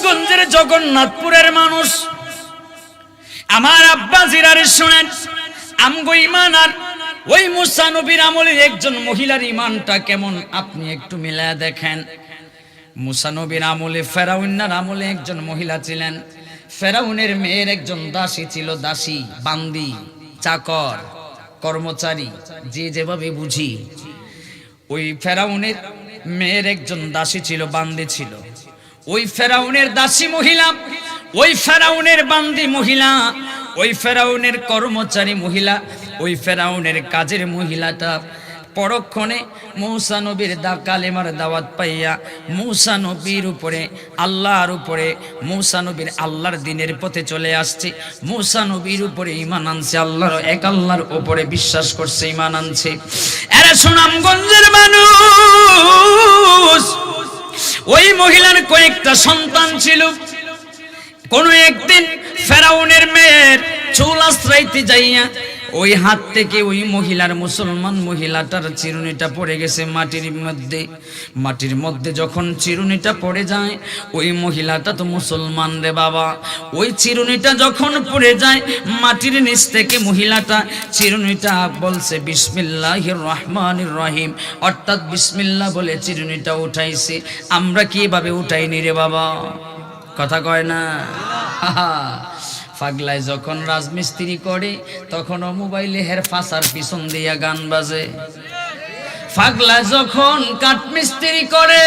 সুনামগঞ্জের জগন্নাথপুরের মানুষ, আমার আব্বা জিরারে শুনেন, আমগো ঈমান আর ওই মুসা নবীর আমলের একজন মহিলার ঈমানটা কেমন আপনি একটু মিলায়া দেখেন। মুসা নবীর আমলে ফেরাউনের আমলে একজন মহিলা ছিলেন, ফেরাউনের মেয়ের একজন দাসী ছিল, দাসী বান্দি চাকর কর্মচারী যে যেভাবে বুঝি। ওই ফেরাউনের মেয়ের একজন দাসী ছিল, বান্দি ছিল। ওই ফেরাউনের দাসী মহিলা, ওই ফেরাউনের বান্দি মহিলা, ওই ফেরাউনের কর্মচারী মহিলা, ওই ফেরাউনের কাজের মহিলাটা পরক্ষণে মূসা নবীর কালেমার দাওয়াত পাইয়া মূসা নবীর উপরে, আল্লাহর উপরে, মূসা নবীর আল্লাহর দ্বীনের পথে চলে আসছে। মূসা নবীর উপরে ঈমান আনছে, আল্লাহর এক আল্লাহর উপরে বিশ্বাস করছে, ঈমান আনছে। এরা সুনামগঞ্জের মানুষ। ওই মহিলার কয়েকটা সন্তান ছিল। কোন একদিন ফেরাউনের মেয়ের চুল আশ্রাইতে যাইয়া ওই হাত থেকে ওই মহিলার, মুসলমান মহিলাটার চিরুনিটা পড়ে গেছে মাটির মধ্যে। মাটির মধ্যে যখন চিরুনিটা পড়ে যায়, ওই মহিলাটা তো মুসলমান রে বাবা, ওই চিরুনিটা যখন পড়ে যায় মাটির নিচ থেকে মহিলাটা চিরুনিটা বলছে বিসমিল্লাহির রহমানির রহিম, অর্থাৎ বিসমিল্লাহ বলে চিরুনিটা উঠাইছে। আমরা কিভাবে উঠাইনি রে বাবা? কথা কয় না। পাগলায় যখন রাজমিস্ত্রি করে তখনও মোবাইলে হের ফাঁসার পিছন দিয়া গান বাজে। পাগলা যখন কাঠমিস্ত্রি করে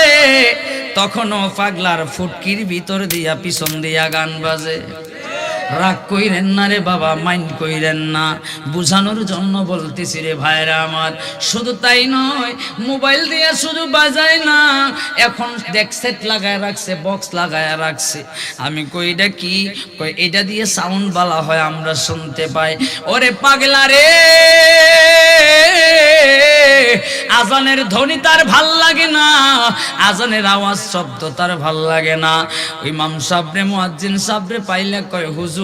তখনও পাগলার ফুটকির ভিতর দিয়া পিছন দিয়া গান বাজে। রাগ কইরেন না রে বাবা, মাইন্ড কইরেন না, বুঝানোর জন্য বলতেছি রে ভাইরা আমার। শুধু তাই নয়, মোবাইল দিয়ে শুধু বাজায় না, এখন ডেক সেট লাগায় রাখছে, বক্স লাগায় রাখছে। আমি কই এটা কি? কই এটা দিয়ে সাউন্ড বালা হয়, আমরা শুনতে পাই। ওরে পাগলা রে, আজানের ধ্বনি তার ভাল লাগে না, আজানের আওয়াজ শব্দ তার ভাল লাগে না। ইমাম সাহেবরে, মুয়াজ্জিন সাহেবরে পাইলে কয় হুজুর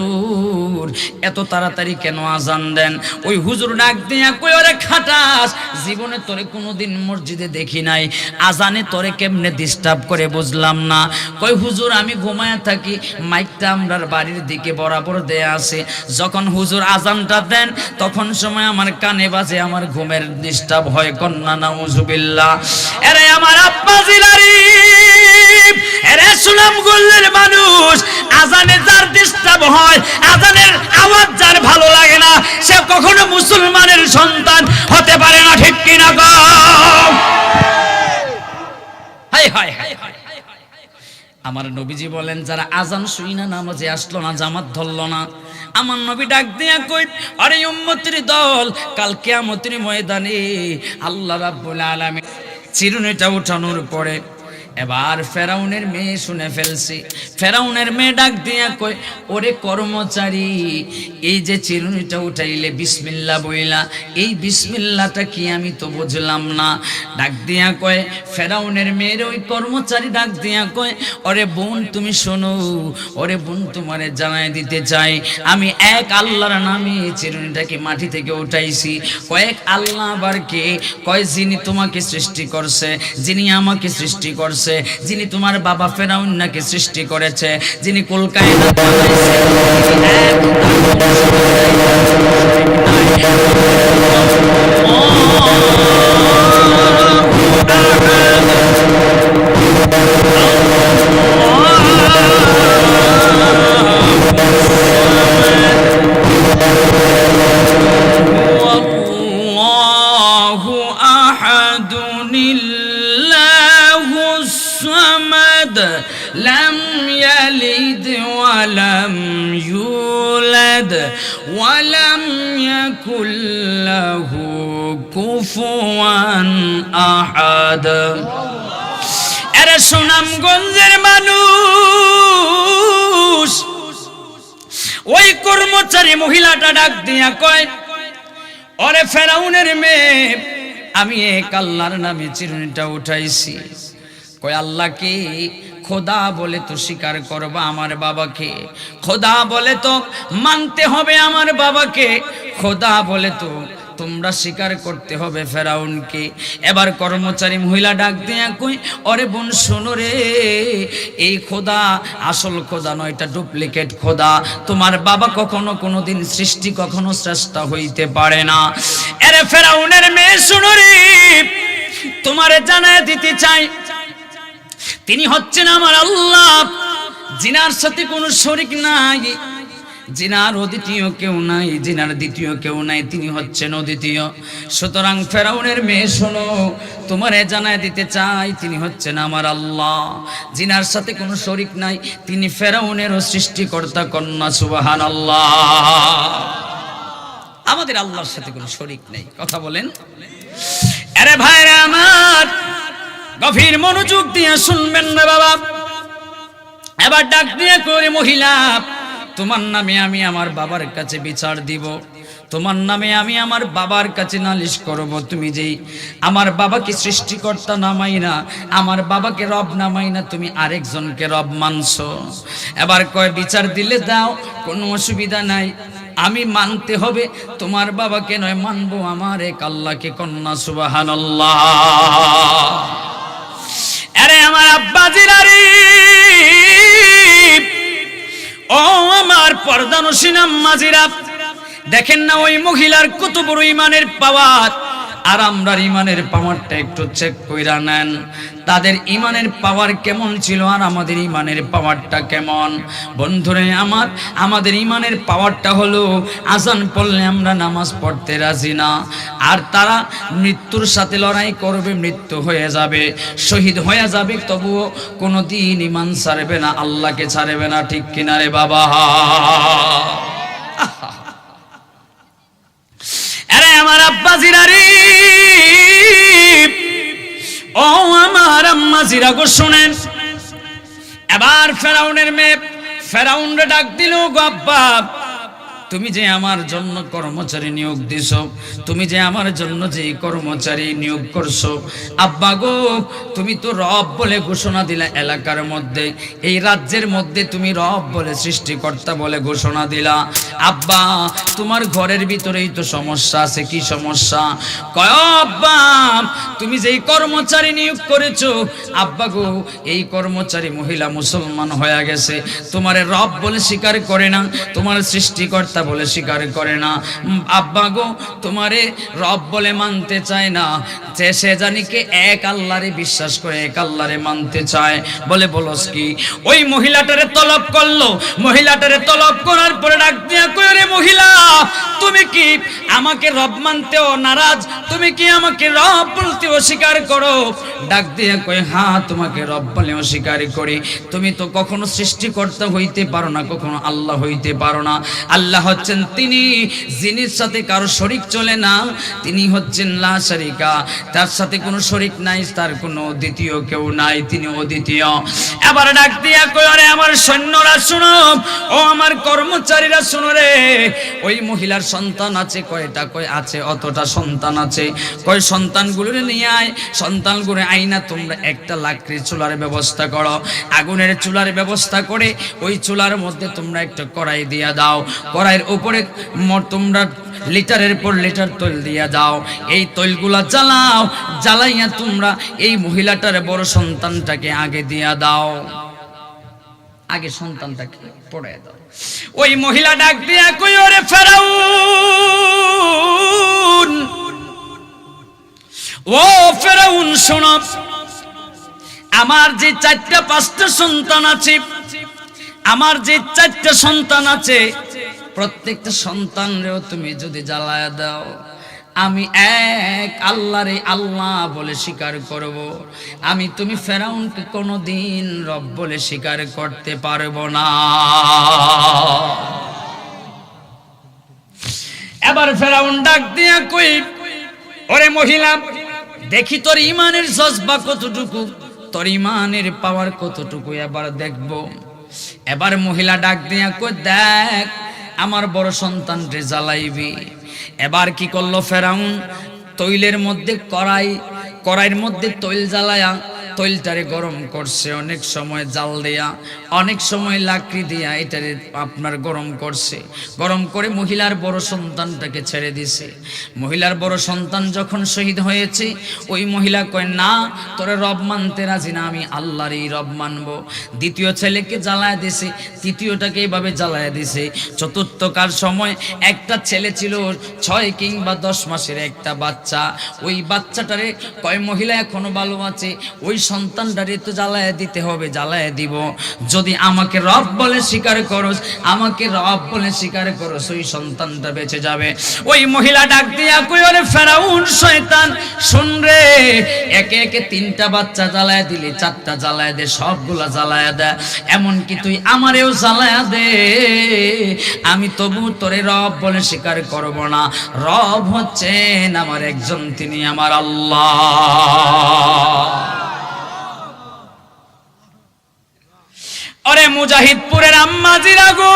এত তাড়াতাড়ি কেন আজান দেন? ওই হুজুর ডাক দিয়া কই ওরে খাটাস, জীবনে তোরে কোনোদিন মসজিদে দেখি নাই, আজানে তোরে কেমনে ডিস্টার্ব করে বুঝলাম না। কই হুজুর আমি ঘুমায়া থাকি, মাইকটা আমরার বাড়ির দিকে বরাবর দেয়া আছে, যখন হুজুর আজানটা দেন তখন সময় আমার কানে বাজে, আমার ঘুমের ডিস্টার্ব হয়। কন্যা নাউজুবিল্লাহ। এরে আমার আব্বা জিলারি, এরে সুনামগঞ্জের মানুষ, আজানে যার ডিস্টার্ব হয়, আজানের আওয়াজ যার ভালো লাগে না, সে কখনো মুসলমানের সন্তান হতে পারে না। ঠিক কিনা গো? হায় হায় হায় হায়। আমার নবীজি বলেন, যারা আজান শুই না নামাজে আসলো না, জামাত ধরলো না, আমার নবী ডাক দিয়া কই, আরে উম্মতের দল, কাল কিয়ামতের ময়দানে আল্লাহ রাব্বুল আলামিন চিরুনিটা উঠানোর পরে এবার ফেরাউনের মেয়ে শুনে ফেলছে। ফেরাউনের মেয়ে ডাক দিয়া কই, ওরে কর্মচারী, এই যে চিরুনিটা উঠাইলে বিসমিল্লাহ বইলা, এই বিসমিল্লাহটা কি আমি তো বুঝলাম না। ডাক দিয়া কয়, ফেরাউনের মেয়ের ওই কর্মচারী ডাক দিয়া কয়, ওরে বোন তুমি শোনো, ওরে বোন তোমারে জানাই দিতে চাই, আমি এক আল্লাহর নামে চিরুনিটাকে মাটি থেকে উঠাইছি। কয়েক আল্লাহ আবার কে? কয় যিনি তোমাকে সৃষ্টি করছে, যিনি আমাকে সৃষ্টি করছে, যিনি তোমার বাবা ফেরাউনকে সৃষ্টি করেছে, যিনি কলকায়নাত لم يلد ولم يولد ولم يكن له كفوا أحد। এরা সুনামগঞ্জের মানুষ। ওই কর্মচারী মহিলাটা ডাক দিয়া কয়, ওরে ফেরাউনের মেয়ে, আমি এক আল্লাহর নামে চিরুনিটা উঠাইছি। কয় আল্লাহকে খোদা বলে তো স্বীকার করবা আমার বাবাকে, খোদা বলে তো মানতে হবে আমার বাবাকে, খোদা বলে তো তোমরা স্বীকার করতে হবে ফেরাউনকে। এবার কর্মচারী মহিলা ডাক দিয়া কই, ওরে বোন শোনো রে, এই খোদা আসল খোদা নয়, এটা ডুপ্লিকেট খোদা। তোমার বাবা কখনো কোনোদিন সৃষ্টি, কখনো স্রষ্টা হইতে পারে না। আরে ফেরাউনের মেয়ে শোনো রে, তোমারে জানায় দিতে চাই, তিনি হচ্ছেন আমার আল্লাহ, জিনার সাথে কোনো শরীক নাই, জিনার অদ্বিতীয় কেউ নাই, জিনার দ্বিতীয় কেউ নাই, তিনি হচ্ছেন অদ্বিতীয়। সুতরাং ফেরাউনের মেয়ে শোনো, তোমারে জানায় দিতে চাই, তিনি হচ্ছেন আমার আল্লাহ, জিনার সাথে কোনো শরীক নাই, তিনি ফেরাউনেরও সৃষ্টিকর্তা। কন্যা সুবহানাল্লাহ। আমাদের আল্লাহর সাথে কোনো শরীক নেই। কথা বলেন। আরে ভাইরা আমার, গভীর মনোযোগ দিয়ে শুনবেন রে বাবা। এবার ডাক দিয়ে করে, মহিলা তোমার নামে আমি আমার বাবার কাছে বিচার দিব, তোমার নামে আমি আমার বাবার কাছে নালিশ করব। তুমি যেই আমার বাবাকে সৃষ্টিকর্তা নামাই না, আমার বাবাকে রব নামাই না, তুমি আরেকজনকে রব মানছো। এবার কয় বিচার দিলে দাও, কোনো অসুবিধা নাই, আমি মানতে হবে তোমার বাবাকে নয়, মানবো আমার এক আল্লাহকে। কন্যা সুবহানাল্লাহ। আরে আমার আব্বা জিলারি, ও আমার পর্দানসীন আম্মাজিরা, দেখেন না ওই মহিলার কত বড় ইমানের পাওয়ার, আর আমরার ইমানের পাওয়ারটা একটু চেক কইরা নেন। তাদের ইমানের পাওয়ার কেমন ছিল আর আমাদের ইমানের পাওয়ারটা কেমন। বন্ধুরে আমার, আমাদের ইমানের পাওয়ারটা হলো আজান পড়লে আমরা নামাজ পড়তে রাজি না, আর তারা মৃত্যুর সাথে লড়াই করবে, মৃত্যু হয়ে যাবে, শহীদ হয়ে যাবে, তবুও কোনো দিন ইমান ছাড়বে না, আল্লাহকে ছাড়বে না। ঠিক কিনা রে বাবা? আরে আমার আব্বা জিরারি, ও আমার আম্মা জিরা গো শুনেন। এবার ফেরাউনের মেয়ে ফেরাউনরে ডাক দিল, গো আব্বা, তুমি যে আমার জন্য কর্মচারী নিয়োগ দিছো, তুমি যে আমার জন্য যে কর্মচারী নিয়োগ করছো, আব্বা গো, তুমি তো রব বলে ঘোষণা দিলা এলাকার মধ্যে, এই রাজ্যের মধ্যে তুমি রব বলে, সৃষ্টিকর্তা বলে ঘোষণা দিলা। আব্বা, তোমার ঘরের ভিতরেই তো সমস্যা আছে। কি সমস্যা? কয় আব্বা, তুমি যেই কর্মচারী নিয়োগ করেছো, আব্বা গো, এই কর্মচারী মহিলা মুসলমান হয়ে গেছে, তোমারে রব বলে স্বীকার করে না, তোমার সৃষ্টিকর্তা বলে স্বীকার করে না। আব্বা গো, তোমারে রব বলে মানতে চায় না, সে জানি কে এক আল্লাহরে বিশ্বাস করে, এক আল্লাহরে মানতে চায়। বলে বলস কি? ওই মহিলাটারে তলব করলো, মহিলাটারে তলব করার পরে ডাক দিয়া কই, রে মহিলা, তুমি কি আমাকে রব মানতেও নারাজ? তুমি কি আমাকে রব বলতে অস্বীকার করো? ডাক দিয়া কই, হ্যাঁ, তোমাকে রব বলে অস্বীকার করি। তুমি তো কখনো সৃষ্টিকর্তা হইতে পারো না, কখনো আল্লাহ হইতে পারো না। আল্লাহ হচ্ছেন তিনি যিনির সাথে কারো শরীক চলে না, তিনি হচ্ছেন লা শারিকা, তার সাথে কোনো শরীক নাই, তার কোনো দ্বিতীয় কেউ নাই, তিনি অদ্বিতীয়। এবার ডাক দিয়া কই, আরে আমার সৈন্যরা শুনো, ও আমার কর্মচারীরা শুনো রে, ওই মহিলার সন্তান আছে কয়টা? কয় আছে অতটা সন্তান আছে। কয় সন্তানগুলোরে নিয়ে আয়, সন্তানগুলো আইনা তোমরা একটা লাকড়ির চুলার ব্যবস্থা করো, আগুনের চুলার ব্যবস্থা করে ওই চুলার মধ্যে তোমরা একটা কড়াই দিয়া দাও, কড়াইয়ের উপরে তোমরা লিটারের পর লিটার তৈল দিয়া দাও, এই তৈলগুলা জ্বালাও, জ্বালাইয়া তোমরা এই মহিলাটার বড় সন্তানটাকে আগে দিয়া দাও, আগে সন্তানটাকে পড়ে দাও। ওই মহিলা ডাক দিয়া কই, ওরে ফেরাউন, ও ফেরাউন শোনো, আমার যে 4-5টা সন্তান আছে, আমার যে 4টা সন্তান আছে, প্রত্যেকটা সন্তানরেও তুমি যদি জ্বালায়া দাও, আমি এক আল্লাহরে আল্লাহ বলে স্বীকার করব, আমি তুমি ফেরাউনকে কোনোদিন রব বলে স্বীকার করতে পারবো না। এবার ফেরাউন ডাক দিয়া কই, ওরে মহিলা, দেখি তোর ইমানের জজবা কতটুকু, তোর ইমানের পাওয়ার কতটুকু, এবার দেখবো। এবার মহিলা ডাক দিয়া কই, দেখ আমার বড় সন্তানকে জ্বালাইবি। এবার কি করলো ফেরাউন? তৈলের মধ্যে কড়াইয়ের মধ্যে তৈল জ্বালায়া তৈলটারে গরম করছে, অনেক সময় জাল দেয়া, অনেক সময় লাকড়ি দিয়া এটারে আপনার গরম করছে। গরম করে মহিলার বড় সন্তানটাকে ছেড়ে দিছে। মহিলার বড় সন্তান যখন শহীদ হয়েছে, ওই মহিলা কয়, না তোরে রব মানতে রাজি না, আমি আল্লাহরই রব মানব। দ্বিতীয় ছেলেকে জ্বালায় দিছে, তৃতীয়টাকে এইভাবে জ্বালায় দিছে। চতুর্থকার সময় একটা ছেলে ছিল 6 কিংবা 10 মাসের একটা বাচ্চা। ওই বাচ্চাটারে কয়, মহিলা এখনো ভালো আছে, ওই সন্তানটারে তো জ্বালায় দিতে হবে, জ্বালায় দিব। যদি আমাকে রব বলে স্বীকার করস, আমাকে রব বলে স্বীকার করস, ওই সন্তানটা বেঁচে যাবে। ওই মহিলা ডাক দিয়া কই, ওরে ফেরাউন শয়তান, শুন রে, একে একে 3টা বাচ্চা জ্বালায় দিলি, 4টা জ্বালায় দে, সবগুলা জ্বালায় দে, এমনকি তুই আমারেও জ্বালায় দে, আমি তবু তোরে রব বলে স্বীকার করব না। রব হচ্ছেন আমার একজন, তিনি আমার আল্লাহ। আরে মুজাহিদপুরের আম্মাজিরা গো,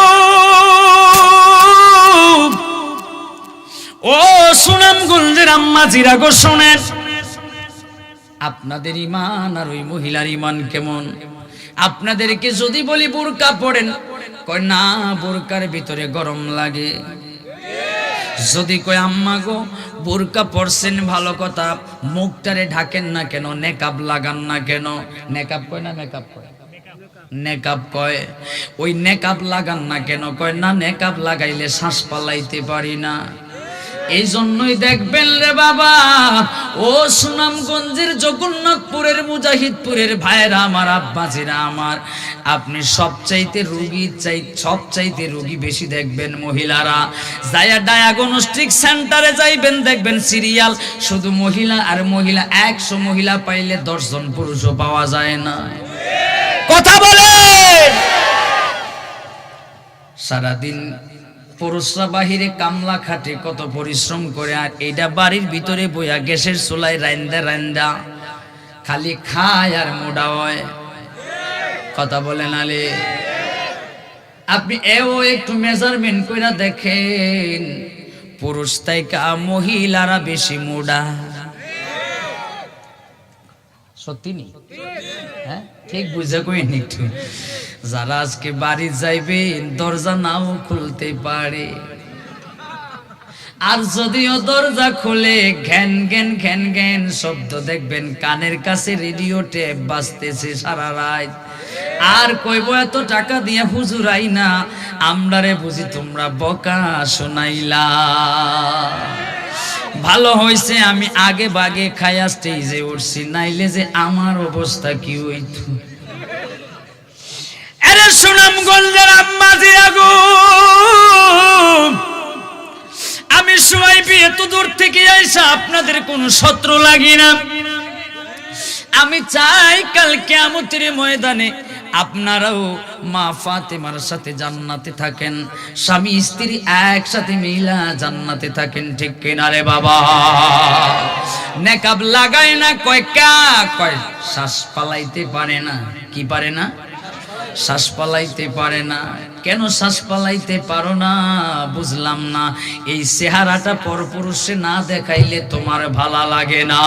ও সুনামগঞ্জের আম্মাজিরা গো, শোনেন আপনাদের ঈমান আর ওই মহিলার ঈমান কেমন। আপনাদেরকে যদি বলি বোরকা পড়েন, কয় না বোরকার ভিতরে গরম লাগে। যদি কয় আম্মা গো বোরকা পরছেন ভালো কথা, মুখটারে ঢাকেন না কেন, নেকাব লাগান না কেন, নেকাব কয় না মেকআপ কয়, নেকাব কয়, ওই নেকাব লাগান না কেন, কয় না নেকাব লাগাইলে শ্বাস পালাইতে পারি না। এই জন্যই দেখবেন রে বাবা, ও সুনামগঞ্জের জগন্নাথপুরের মুজাহিদপুরের ভাইরা আমার, আব্বাজিরা আমার, আপনি সবচাইতে রোগী বেশি দেখবেন মহিলারা। যায়া ডায়াগনস্টিক সেন্টারে যাইবেন, দেখবেন সিরিয়াল শুধু মহিলা আর মহিলা, 100 মহিলা পাইলে 10 জন পুরুষও পাওয়া যায় না। কথা বলে সারাদিন পুরুষরা বাহিরে কামলা খাটে, কত পরিশ্রম করে, আর এইটা বাড়ির ভিতরে বইয়া গ্যাসের চুলায় রান্দা খালি খায় আর মোটা হয়। কথা বলেন আলে, আপনি এও একটু মেজারমেন্ট কইরা দেখেন, পুরুষ থেকে মহিলারা বেশি মোটা। সত্যি নি? হ্যাঁ ঠিক বুঝে কইনি একটু। যারা আজকে বাড়ি যাইবেন দরজা নাও খুলতে পারে, আর যদিও দরজা খুলে ঘ্যান ঘ্যান ঘ্যান ঘ্যান শব্দ দেখবেন, কানের কাছে রেডিও টেপ বাজতেছে সারা রাত। আর কইব এত টাকা দিয়ে হুজুরাই না, আমরারে বুঝি তোমরা বকা শোনাইলা। ভালো হইছে আমি আগে বাগে খায়া স্টেজে উঠছি, নাইলে যে আমার অবস্থা কি হইতো। আরে সুনামগঞ্জের আম্মাজিরা গো, আমি সুয়াইবি এত দূর থেকে আইসা আপনাদের কোন শত্রু লাগি না। আমি চাই কাল কিয়ামতের ময়দানে আপনারাও মা ফাতেমার সাথে জান্নাতে থাকেন, স্বামী স্ত্রী একসাথে মিলা জান্নাতে থাকেন, ঠিক কিনা রে বাবা? নেকাব লাগায় না, কয় শ্বাস পালাইতে পারে না। কি পারে না? শ্বাস পালাইতে পারে না। কেন শ্বাস পালাইতে পারো না বুঝলাম না। এই চেহারাটা পরপুরুষে না দেখাইলে তোমার ভালো লাগে না।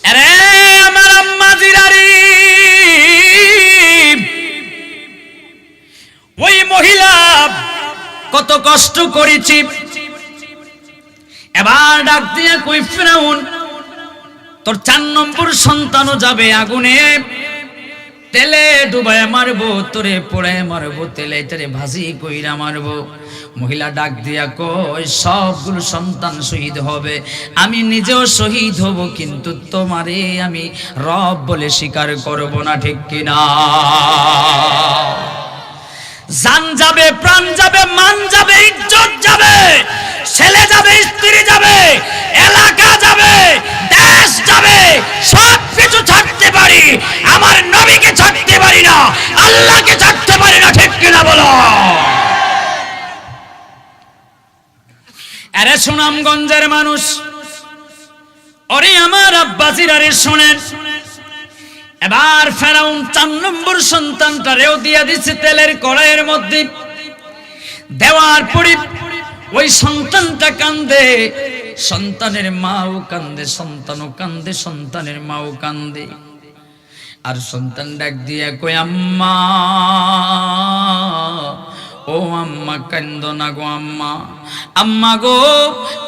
আরে আমার আম্মা জিরারি, ওই মহিলা কত কষ্ট করেছি, এবার ডাক দিয়ে কই, ফিরাউন তোর 4 নম্বর সন্তানও যাবে আগুনে, তেলে ডুবায় মারবো, তোরে পোড়ায় মারবো, তেলে তেরে ভাজি কইরা মারবো। মহিলা ডাক দিয়া কয়, সবগুলো সন্তান শহীদ হবে, আমি নিজেও শহীদ হব, কিন্তু তোমারে আমি রব বলে স্বীকার করব না, ঠিক কিনা? জান যাবে, প্রাণ যাবে, মান যাবে, ইজ্জত যাবে, ছেলে যাবে, স্ত্রী যাবে, এলাকা যাবে, দেশ যাবে, সব কিছু ছাড়তে পারি, আমার নবীকে ছাড়তে পারি না, আল্লাহকে ছাড়তে পারি না, ঠিক কিনা বলো? আরে সুনামগঞ্জের মানুষ, ওরে আমার আব্বাজিরা রে শোনেন, এবার ফেরাউন 4 নম্বর সন্তানটারেও দিয়া দিচ্ছে তেলের কড়াইয়ের মধ্যে। দেওয়ার পরে ওই সন্তানটা কান্দে, সন্তানের মাও কান্দে, সন্তানও কান্দে, সন্তানের মাও কান্দে। আর সন্তান ডাক দিয়া কই আম্মা, ও আম্মা কান্দো না গো আম্মা, আম্মা গো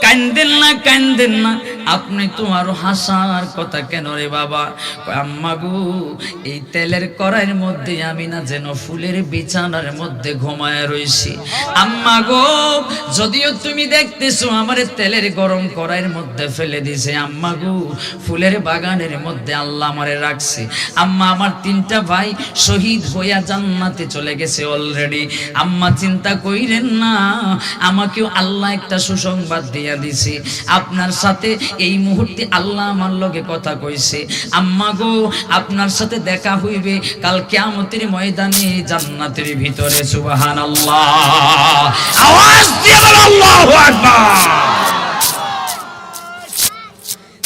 কান্দেন না, কান্দেন না, আপনি তো আরো হাসার কথা কেন রে বাবা? আম্মা গো এই তেলের কড়াইয়ের মধ্যে আমি না যেন ফুলের বিছানার মধ্যে ঘুমায় রইছি। আম্মা গো যদিও তুমি দেখতেছো আমারে তেলের গরম কড়াইয়ের মধ্যে ফেলে দিছে, আম্মা গো ফুলের বাগানের মধ্যে আল্লাহ আমারে রাখছে। আম্মা আমার 3টা ভাই শহীদ হইয়া জান্নাতে চলে গেছে অলরেডি। আম্মা চিন্তা কইরেন না, আমাকেও আল্লাহ একটা সুসংবাদ দিয়া দিছে, আপনার সাথে এই মুহূর্তে আল্লাহ আমার লগে কথা কইছে। আম্মা গো আপনার সাথে দেখা হইবে কাল কিয়ামতের ময়দানে জান্নাতের ভিতরে। সুবহানাল্লাহ, আওয়াজ দিয়ে বলো আল্লাহু আকবার।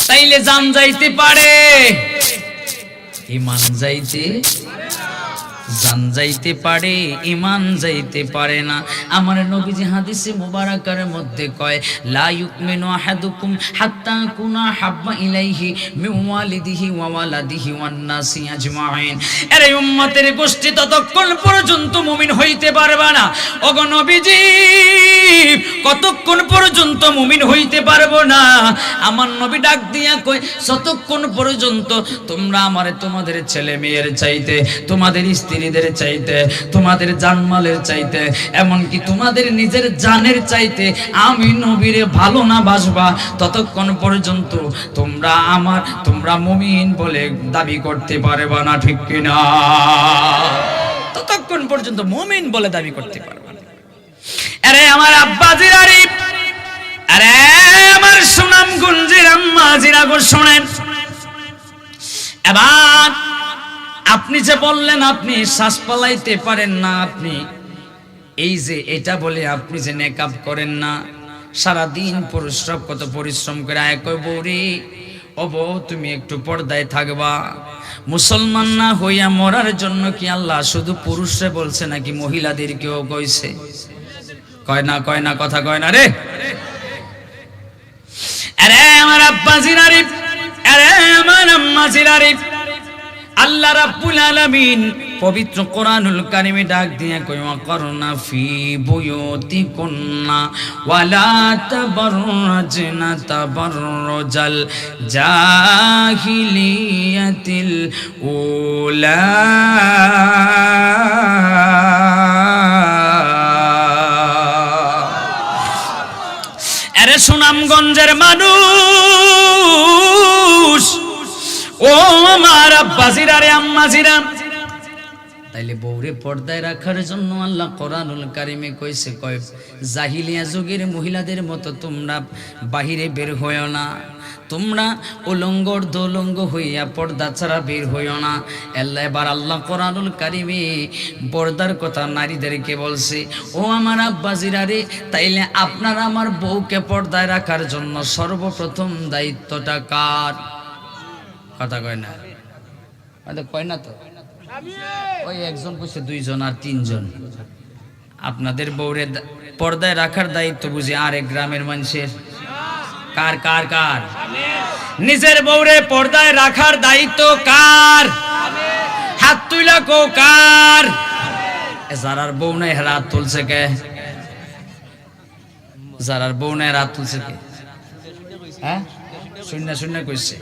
তাইলে জান যাইতে পারে, ঈমান যাইতে, জান যাইতে পারে, ঈমান যাইতে পারে না। আমার নবীজি হাদিসে মুবারাকার মধ্যে কয় লা ইউমিনু আহাদুকুম হাত্তা কুনা হাব্বা ইলাইহি মিন ওয়ালিদিহি ওয়া ওয়ালাদিহি ওয়ান নাসি আজমাইন। আরে উম্মতের গোষ্ঠী ততক্ষণ পর্যন্ত মুমিন হইতে পারবে না। ওগো নবীজি কতক্ষণ পর্যন্ত মুমিন হইতে পারবো না? আমার নবী ডাক দিয়া কই যতক্ষণ পর্যন্ত তোমরা আমারে তোমাদের ছেলে মেয়ের চাইতে, তোমাদের স্ত্রীদের চাইতে, তোমাদের জানমালের চাইতে, এমনকি তোমাদের নিজের জানের চাইতে আমি নবীরে ভালো না বাসবা, ততক্ষণ পর্যন্ত তোমরা মুমিন বলে দাবি করতে পারবা না, ঠিক কিনা? ততক্ষণ পর্যন্ত মুমিন বলে দাবি করতে পারবা না। আরে আমার আব্বাজির আরিফ, আরে আমার সুনামগঞ্জের আম্মাজিরা গো শোনেন। এবার আপনি যে বললেন আপনি শ্বাস পালাইতে পারেন না, আপনি এই যে এটা বলে আপনি যে নেকাব করেন না, সারাদিন কত পরিশ্রম করে আয় কই বৌরি, ও বউ তুমি একটু পর্দায় থাকবা। মুসলমান না হইয়া মরার জন্য কি আল্লাহ শুধু পুরুষরে বলছে নাকি মহিলাদেরকেও কইছে? কয় না, কয় না, কথা কয় না রে। আরে আমার আব্বাজির আরিফ, আরে আমার আম্মাজির আরিফ, আল্লাহ রাব্বুল আলামিন পবিত্র কোরআনুল কারীমে ডাক দিয়ে কয় ওয়াকরনা ফি বুয়ুতিকুন্না ওয়ালা তাবাররাজনা তাবাররুজাল জাহিলিয়াতিল উলা। আরে সুনামগঞ্জের মানুষ, ও আমার আব্বাজিরা রে আম্মাজিরা, তাইলে বউরে পর্দায় রাখার জন্য আল্লাহ কোরআনুল কারীমে কইছে, কয় জাহিলিয়া যুগের মহিলাদের মতো তোমরা বাহিরে বের হইও না, তোমরা উলঙ্গ দোলঙ্গ হইয়া পর্দা ছাড়া বের হইও না। এবার আল্লাহ কোরআনুল কারীমে পর্দার কথা নারীদেরকে বলছে। ও আমার আব্বাজিরা রে, তাইলে আপনারা আমার বউকে পর্দায় রাখার জন্য সর্বপ্রথম দায়িত্বটা কার? কথা কয় না, কয় না তো, ওই একজন কইছে 2 জন আর 3 জন। আপনাদের বউরে পর্দায় রাখার দায়িত্ব বুঝি আরেক গ্রামের মানুষের? কার কার কার? নিজের বউরে পর্দায় রাখার দায়িত্ব কার? হাত তুইলা কো কার? যারার বউ নাই হাত তুলছে কে? যারার বউ নাই হাত তুলছে কে? হ্যাঁ, শূন্য শূন্য কইছে।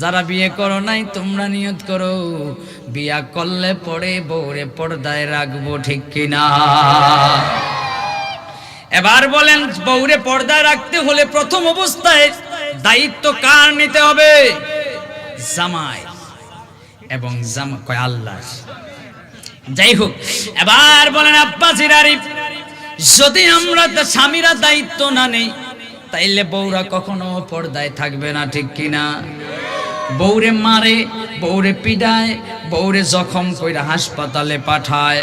যারা বিয়ে করো নাই তোমরা নিয়ত করো বিয়া করলে পরে বউরে পর্দায় রাখবো, ঠিক কিনা? এবার বলেন বউরে পর্দায় রাখতে হলে প্রথম অবস্থায় দায়িত্ব কার নিতে হবে? জামাই। এবং জামা কয় আল্লাহ। যাই হোক, এবার বলেন আব্বাসির আরিফ, যদি আমরা স্বামীরা দায়িত্ব না নেই তাইলে বউরা কখনো পর্দায় থাকবে না, ঠিক কিনা? বউরে মারে, বউরে পিডায়, বউরে জখম কইরা হাসপাতালে পাঠায়,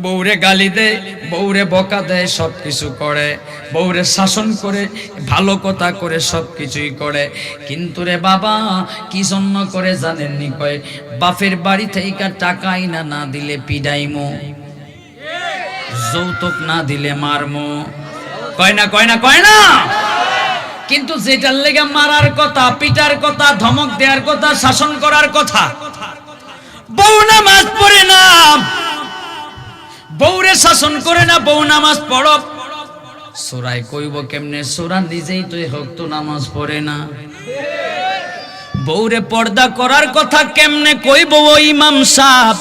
বউরে গালি দেয়, বউরে বকা দেয়, সব কিছু করে, বউরে শাসন করে, ভালো কথা করে, সব কিছুই করে। কিন্তু রে বাবা কি জন্য করে জানেননি? কয় বাপের বাড়ি থেকে টাকাই না দিলে পিডাইমো, যৌতুক না দিলে মারমো, কয় না কয় না কয় না। কিন্তু যেটার লেগে মারার কথা, পিটার কথা, ধমক দেওয়ার কথা, শাসন করার কথা, বউ নামাজ পড়ে না, বউরে শাসন করে না, বউ নামাজ পড়ো, সূরায় কইব কেমনে? সূরা নিজেই তো হক নামাজ পড়ে না। বউরে পর্দা করার কথা কেমনে কইব ও ইমাম সাহেব?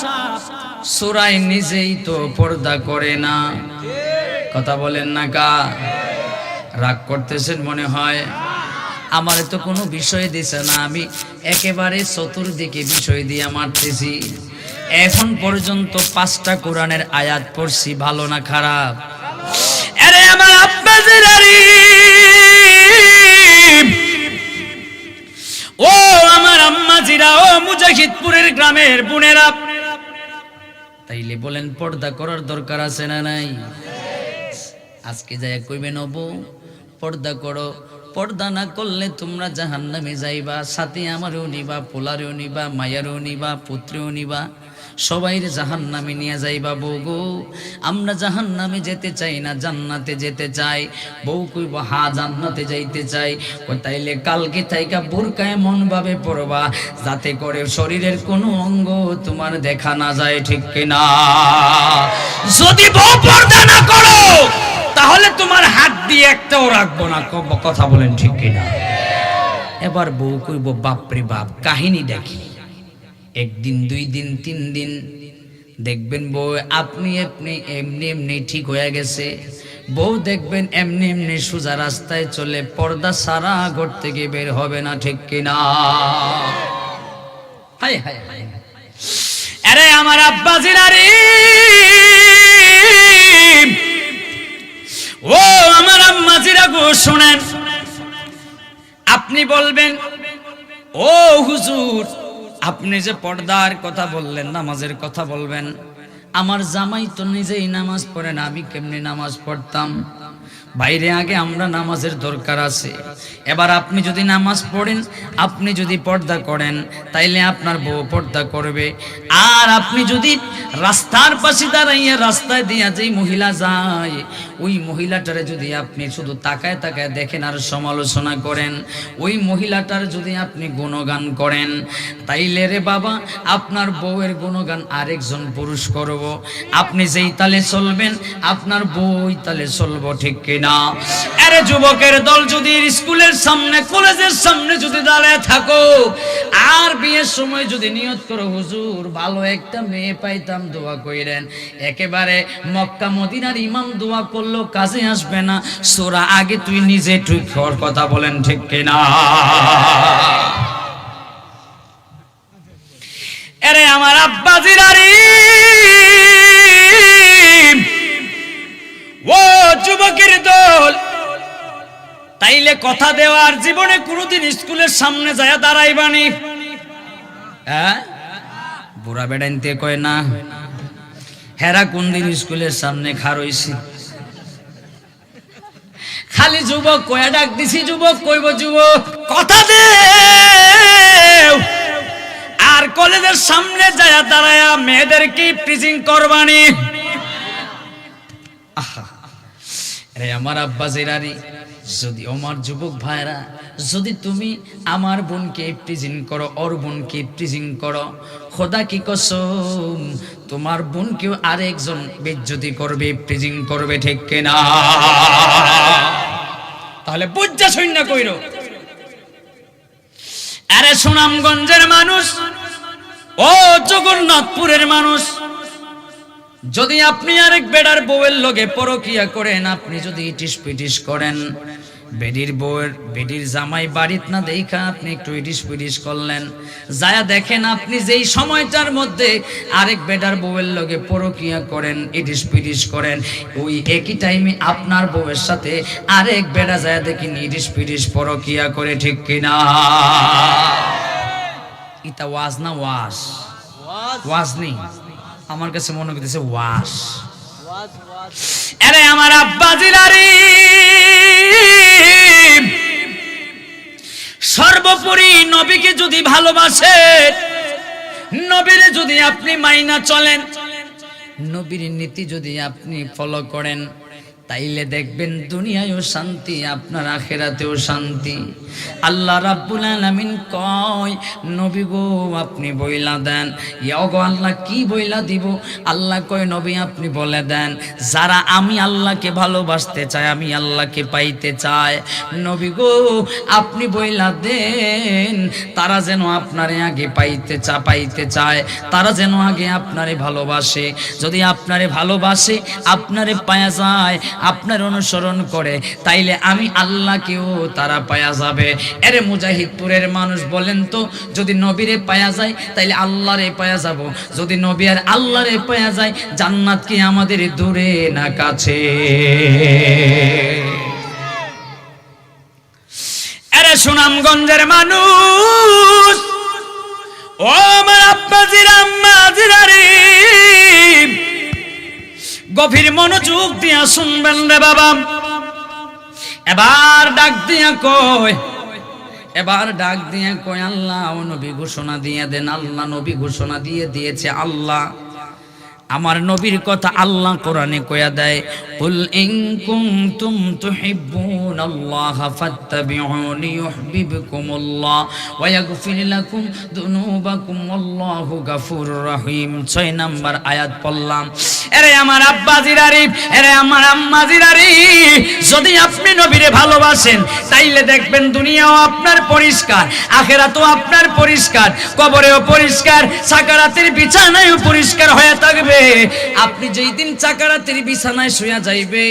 সূরায় নিজেই তো পর্দা করে না। কথা বলেন না কা? রাগ করতেছেন মনে হয়। আমার তো কোনো বিষয় দিছে না, আমি একেবারে চতুর্দিকে বিষয় দিয়ে মারতেছি। এখন পর্যন্ত 5টা কোরআনের আয়াত পড়ছি, ভালো না খারাপ? আরে আমার আব্বা জিরারি, ও আমার আম্মা জিরা, ও মুজাহিদপুরের গ্রামের বোনেরা, তাইলে বলেন পর্দা করার দরকার আছে না নাই? আজকে যাই কইবেন ও বউ পর্দা করো, পর্দা না করলে তোমরা জাহান্নামে যাইবা, সাথে আমারও নিবা, পোলারেও নিবা, মায়ারও নিবা, পুত্রেও নিবা, সবাইরে জাহান্নামে নিয়ে যাইবা। বউ গো, আমরা জাহান্নামে যেতে চাই না, জান্নাতে যেতে চাই। বউ কইব হা জান্নাতে যাইতে চাই। তাইলে কালকে থাইকা বোরকা এমন ভাবে পরবা যাতে করে শরীরের কোনো অঙ্গ তোমার দেখা না যায়, ঠিক কিনা? যদি বউ পর্দা না করো তাহলে তোমার হাত দিয়ে একটাও রাখবো না। কথা বলেন ঠিক কিনা? এবার বউ কইব বাপরে বাপ, কাহিনী দেখি। 1 দিন 2 দিন 3 দিন দেখবেন বউ আপনি এমনি এমনি ঠিক হয়ে গেছে। বউ দেখবেন এমনি এমনি সোজা রাস্তায় চলে, পর্দা সারা ঘর থেকে বের হবে না, ঠিক কিনা? হায় হায় হায়। আরে আমার আব্বা জিলারি, ও আমার আম্মা জিরা গো, শুনেন। আপনি বলবেন ও হুজুর, আপনি যে পর্দার কথা বললেন, নামাজের কথা বলবেন, আমার জামাই তো নিজেই নামাজ পড়ে না, আমি কেমনে নামাজ পড়তাম? বাইরে আগে আমরা নামাজের দরকার আছে। এবার আপনি যদি নামাজ পড়েন, আপনি যদি পর্দা করেন, তাইলে আপনার বউ পর্দা করবে। আর আপনি যদি রাস্তার পাশে দাঁড়াইয়া রাস্তায় দিয়া যেই মহিলা যায়, ওই মহিলাটারে যদি আপনি শুধু তাকায় তাকায় দেখেন আর সমালোচনা করেন, ওই মহিলাটার যদি আপনি গুণগান করেন, তাইলে রে বাবা আপনার বউয়ের গুণগান আরেকজন পুরুষ করব। আপনি যেই তালে চলবেন, আপনার বউ ওই তালে চলবো, ঠিক কিনা? আরে যুবকের দল যদি স্কুলের সামনে, কলেজের সামনে যদি দাঁড়ায় থাকো, আর বিয়ের সময় যদি নিয়ত করো হুজুর ভালো একটা মেয়ে পাইতাম, দোয়া কইরেন, একেবারে মক্কা মদিনার ইমাম দোয়া করলো কাজে আসবে না, সূরা আগে তুই নিজে ঠিক কর। কথা বলেন ঠিক কিনা? আরে আমার আব্বা জিরারি, ও যুবকের দল, তাইলে কথা দেওয়ার জীবনে কোনদিন স্কুলের সামনে যায় দাঁড়াইবানি? হ্যাঁ, বুড়া বেড়াইতে কয় না, হেরা কোনদিন স্কুলের সামনে খারইছি? খালি যুবক কয়া ডাক দিছি, যুবক কইব যুবক কথা দে। আর কলেজের সামনে যায় দাঁড়ায়া মেয়েদেরকে প্রিজিং করবানি? আরে আমার আব্বা জিরারি, যদি আমার যুবক ভাইরা, যদি তুমি আমার বোনকে প্রিজিং করো, ওর বোনকে প্রিজিং করো, খোদা কি কসম তোমার বোনকেও আরেকজন বেজ্জতি করবে, প্রিজিং করবে, ঠিক কিনা? তাহলে বুঝা শূন্য কইরো। আরে সুনামগঞ্জের মানুষ, ও জগন্নাথপুরের মানুষ, যদি আপনি আরেক বেড়ার বউয়ের লগে পরকিয়া করেন, আপনি যদি ইটিস পিটিস করেন, বেডির বউয়ের, বেডির জামাই বাড়িত না দেখা আপনি একটু ইটিস পিটিস করলেন, যায়া দেখেন আপনি যেই সময়টার মধ্যে আরেক বেড়ার বউয়ের লগে পরকিয়া করেন, ইটিস পিটিস করেন, ওই একই টাইমে আপনার বউয়ের সাথে আরেক বেড়া যায় দেখেন ইটিস পিটিস পরকিয়া করে, ঠিক কিনা? এটা ওয়াজ না ওয়াজ? ওয়াজ নেই, আমার কাছে মনে করতেছে ওয়াজ। আরে আমার আব্বা জিলারি, সর্বোপরি নবীকে যদি ভালোবাসে, নবীরে যদি আপনি মাইনা চলেন, নবীর নীতি যদি আপনি ফলো করেন, তাইলে দেখবেন দুনিয়ায়ও শান্তি, আপনার আখিরাতেও শান্তি। আল্লাহ রাব্বুল আলামিন কয়, নবী গো আপনি বইলা দেন। ইয়া গো আল্লাহ কি বইলা দিব? আল্লাহ কয়, নবী আপনি বলে দেন, যারা আমি আল্লাহকে ভালোবাসতে চায়, আমি আল্লাহকে পাইতে চায়, নবী গো আপনি বইলা দেন, তারা যেন আপনারে আগে পাইতে চায়, তারা যেন আগে আপনারে ভালোবাসে। যদি আপনারে ভালোবাসে, আপনারে পায়া যায়, আপনার অনুসরণ করে, তাইলে আমি আল্লাহকেও তারা পায়া যাবে। এরে মুজাহিদপুরের মানুষ বলেন তো, যদি নবীরে পায়া যায় তাইলে আল্লাহরে পায়া যাব। যদি নবী আর আল্লাহরে পায়া যায়, জান্নাত কি আমাদের দূরে না কাছে? এরে সুনামগঞ্জের মানুষ, ও আমার আব্বাজিরা আম্মাজিরা রে, গভীর মনোযোগ দিয়া শুনবেন রে বাবা। এবার ডাক দিয়া কয়, আল্লাহ ও নবী ঘোষণা দিয়ে দেন। আল্লাহ নবী ঘোষণা দিয়ে দিয়েছে। আল্লাহ আমার নবীর কথা আল্লাহ কোরআনে কয়া দেয়, কুল ইন কুনতুম তুহিব্বুনাল্লাহা ফাত্তাবিউনি ইউহিব্বুকুমুল্লাহ ওয়া ইয়াগফির লাকুম যুনুবাকুম আল্লাহু গফুরুর রহিম। 6 নাম্বার আয়াত পড়লাম। এরে আমার আব্বাজিরা রে, এরে আমার আম্মাজিরা রে, যদি আপনি নবীরে ভালোবাসেন তাইলে দেখবেন দুনিয়াও আপনার পরিষ্কার, আখিরাতও আপনার পরিষ্কার, কবরেও পরিষ্কার, সাকারাতের বিছানায়ও পরিষ্কার হয়ে থাকবে। আপনি যেই দিন সাকারাতের বিছানায় শুয়া যাইবে,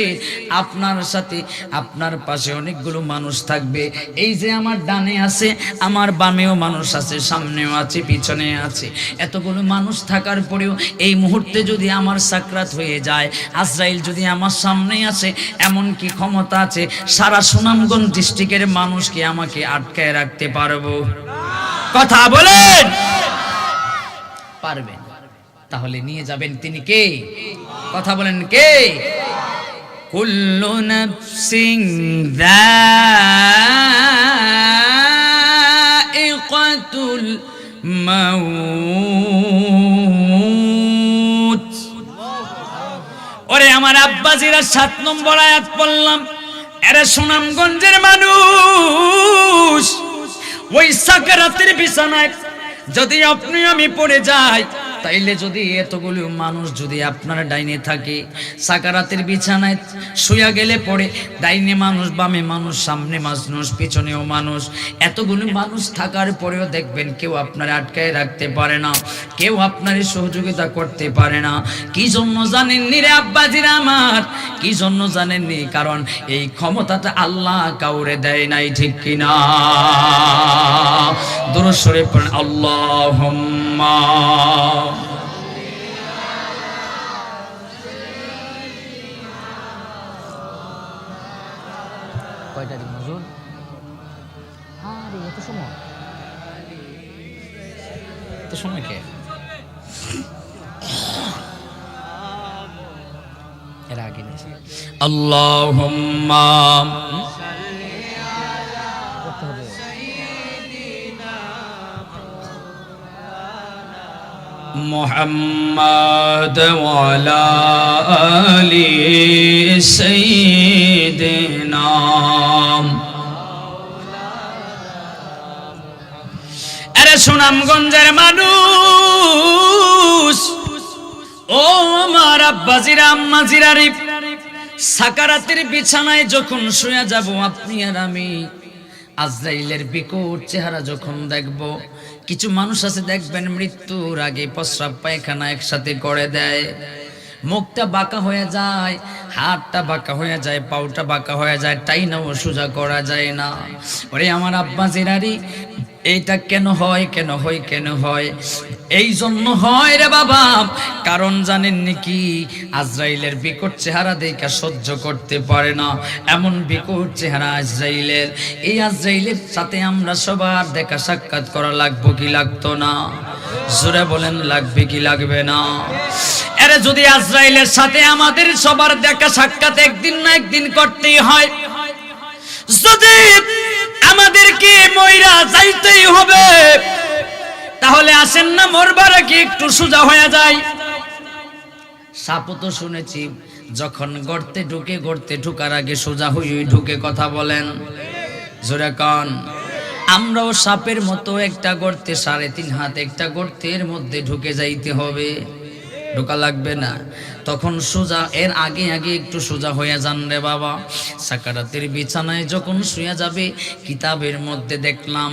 আপনার সাথে আপনার পাশে অনেকগুলো মানুষ থাকবে। এই যে আমার ডানে আছে, আমার বামেও মানুষ আছে, সামনেও আছে, পিছনে আছে। এতগুলো মানুষ থাকার পরেও এই মুহূর্তে যদি আমার সাকরাত হয়ে যায়, আজরাইল যদি আমার সামনে আসে, এমন কি ক্ষমতা আছে সারা সুনামগঞ্জ ডিস্ট্রিক্টের মানুষকে আমাকে আটকায় রাখতে পারবো? কথা বলেন, পারবেন? তাহলে নিয়ে যাবেন তিনি কে? কথা বলেন কে? কুল্লু নাফসিন যায়িকাতুল মাউত। ওরে আমার আব্বাজিরা 7 নম্বর আয়াত পড়লাম। এরা সুনামগঞ্জের মানুষ, ওই সাকারাতের বিছানায় যদি আপনি আমি পড়ে যাই, তাইলে যদি এতগুলো মানুষ যদি আপনার ডাইনে থাকে, সাকারাতের বিছানায় শুয়া গেলে পড়ে ডাইনে মানুষ, বামে মানুষ, সামনে মানুষ, পিছনেও মানুষ, এতগুলো মানুষ থাকার পরেও দেখবেন কেউ আপনার আটকায় রাখতে পারে না, কেউ আপনার সহযোগিতা করতে পারে না। কি জন্য জানেননি রে আব্বাজিরা আমার? কি জন্য জানেননি? কারণ এই ক্ষমতাটা আল্লাহ কাউরে দেয় নাই, ঠিক কিনা? দুরূদ শরীফ পড়েন, আল্লাহুম্মা কয়টা দিন হুজুর? আরে এত সময় কে? এর আগে নিয়েছে আল্লাহুম্মা করতে হবে। মুহাম্মাদ ওয়া আলা আলি সাইয়্যিদিনা। আরে সুনামগঞ্জের মানুষ, ও আমার আব্বাজিরা আম্মাজিরা রে, সাকারাতের বিছানায় যখন শুয়ে যাব আপনি আর আমি, আজরাইলের বিকট চেহারা যখন দেখব, কিছু মানুষ আছে দেখবেন মৃত্যুর আগে প্রস্রাব পায়খানা একসাথে করে দেয়, মুখটা বাঁকা হয়ে যায়, হাতটা বাঁকা হয়ে যায়, পাউটা বাঁকা হয়ে যায়, টাইনাও সোজা করা যায় না। ওরে আমার আব্বাজিরা রে, এইটা কেন হয়? কেন হয়? কেন হয়? এই জন্য হয় রে বাবা, কারণ জানেন নাকি? আজরাইলের বিকট চেহারা দেখা সহ্য করতে পারে না, এমন বিকট চেহারা আজরাইলের। এই আজরাইলের সাথে আমরা সবার দেখা সাক্ষাৎ করা লাগবে কি লাগতো না? জোরে বলেন, লাগবে কি লাগবে না? আরে যদি আজরাইলের সাথে আমাদের সবার দেখা সাক্ষাৎ একদিন না একদিন করতেই হয়, যদি আমাদেরকে মইরা যাইতেই হবে, তাহলে আসেন না মরবার কি একটু সোজা হয়ে যায়। সাপও তো শুনেছি যখন গর্তে ঢুকার আগে সোজা হয়ে ঢুকে কথা বলেন, জোরে কান। আমরাও সাপের মতো একটা গর্তে 3.5 হাত একটা গর্তের মধ্যে ঢুকে যাইতে হবে, ঢোকা লাগবে না। তখন সোজা, এর আগে একটু সোজা হয়ে যান রে বাবা। সাকারাতের বিছানায় যখন শুয়ে যাবে, কিতাবের মধ্যে দেখলাম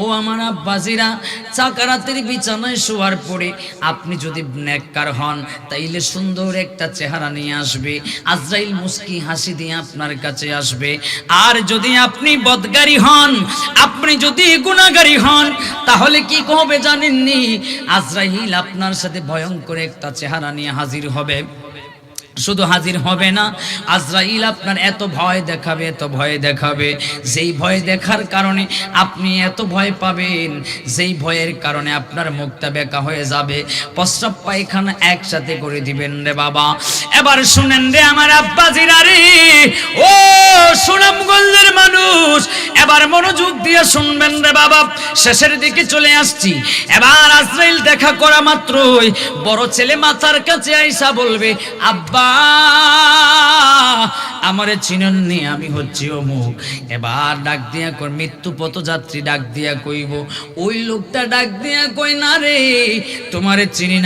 ও আমার আব্বাজিরা, সাকারাতের বিছানায় শোয়ার পরে আপনি যদি নেককার হন তাইলে সুন্দর একটা চেহারা নিয়ে আসবে, আজরাইল মুস্কি হাসি দিয়ে আপনার কাছে আসবে। আর যদি আপনি বদগারি হন, আপনি যদি গুনাহগারি হন, তাহলে কি হবে জানেননি? আজরাইল আপনার সাথে ভয়ঙ্কর একটা চেহারা নিয়ে হাজির হবে। শুধু হাজির হবে না, আজরাইল আপনার এত ভয় দেখাবে, যেই ভয় দেখার কারণে আপনি এত ভয় পাবেন, যেই ভয়ের কারণে আপনার মুখটা বেঁকা হয়ে যাবে, প্রস্রাব পায়খানা একসাথে করে দিবেন রে বাবা। এবার শুনেন রে আমার আব্বাজিরা রে, ও সুনামগঞ্জের মানুষ, এবার মনোযোগ দিয়ে শুনবেন রে বাবা। শেষের দিকে চলে আসছি। এবার আজরাইল দেখা করা মাত্রই বড় ছেলে মাথার কাছে আইসা বলবে, আব্বা আমারে চিনেননি, আমি হচ্ছি অমুক। এবার ডাক দিয়া কই, মৃত্যু পথযাত্রী ডাক দিয়া কইব, ওই লোকটা ডাক দিয়া কই, না রে তোমারে চিনি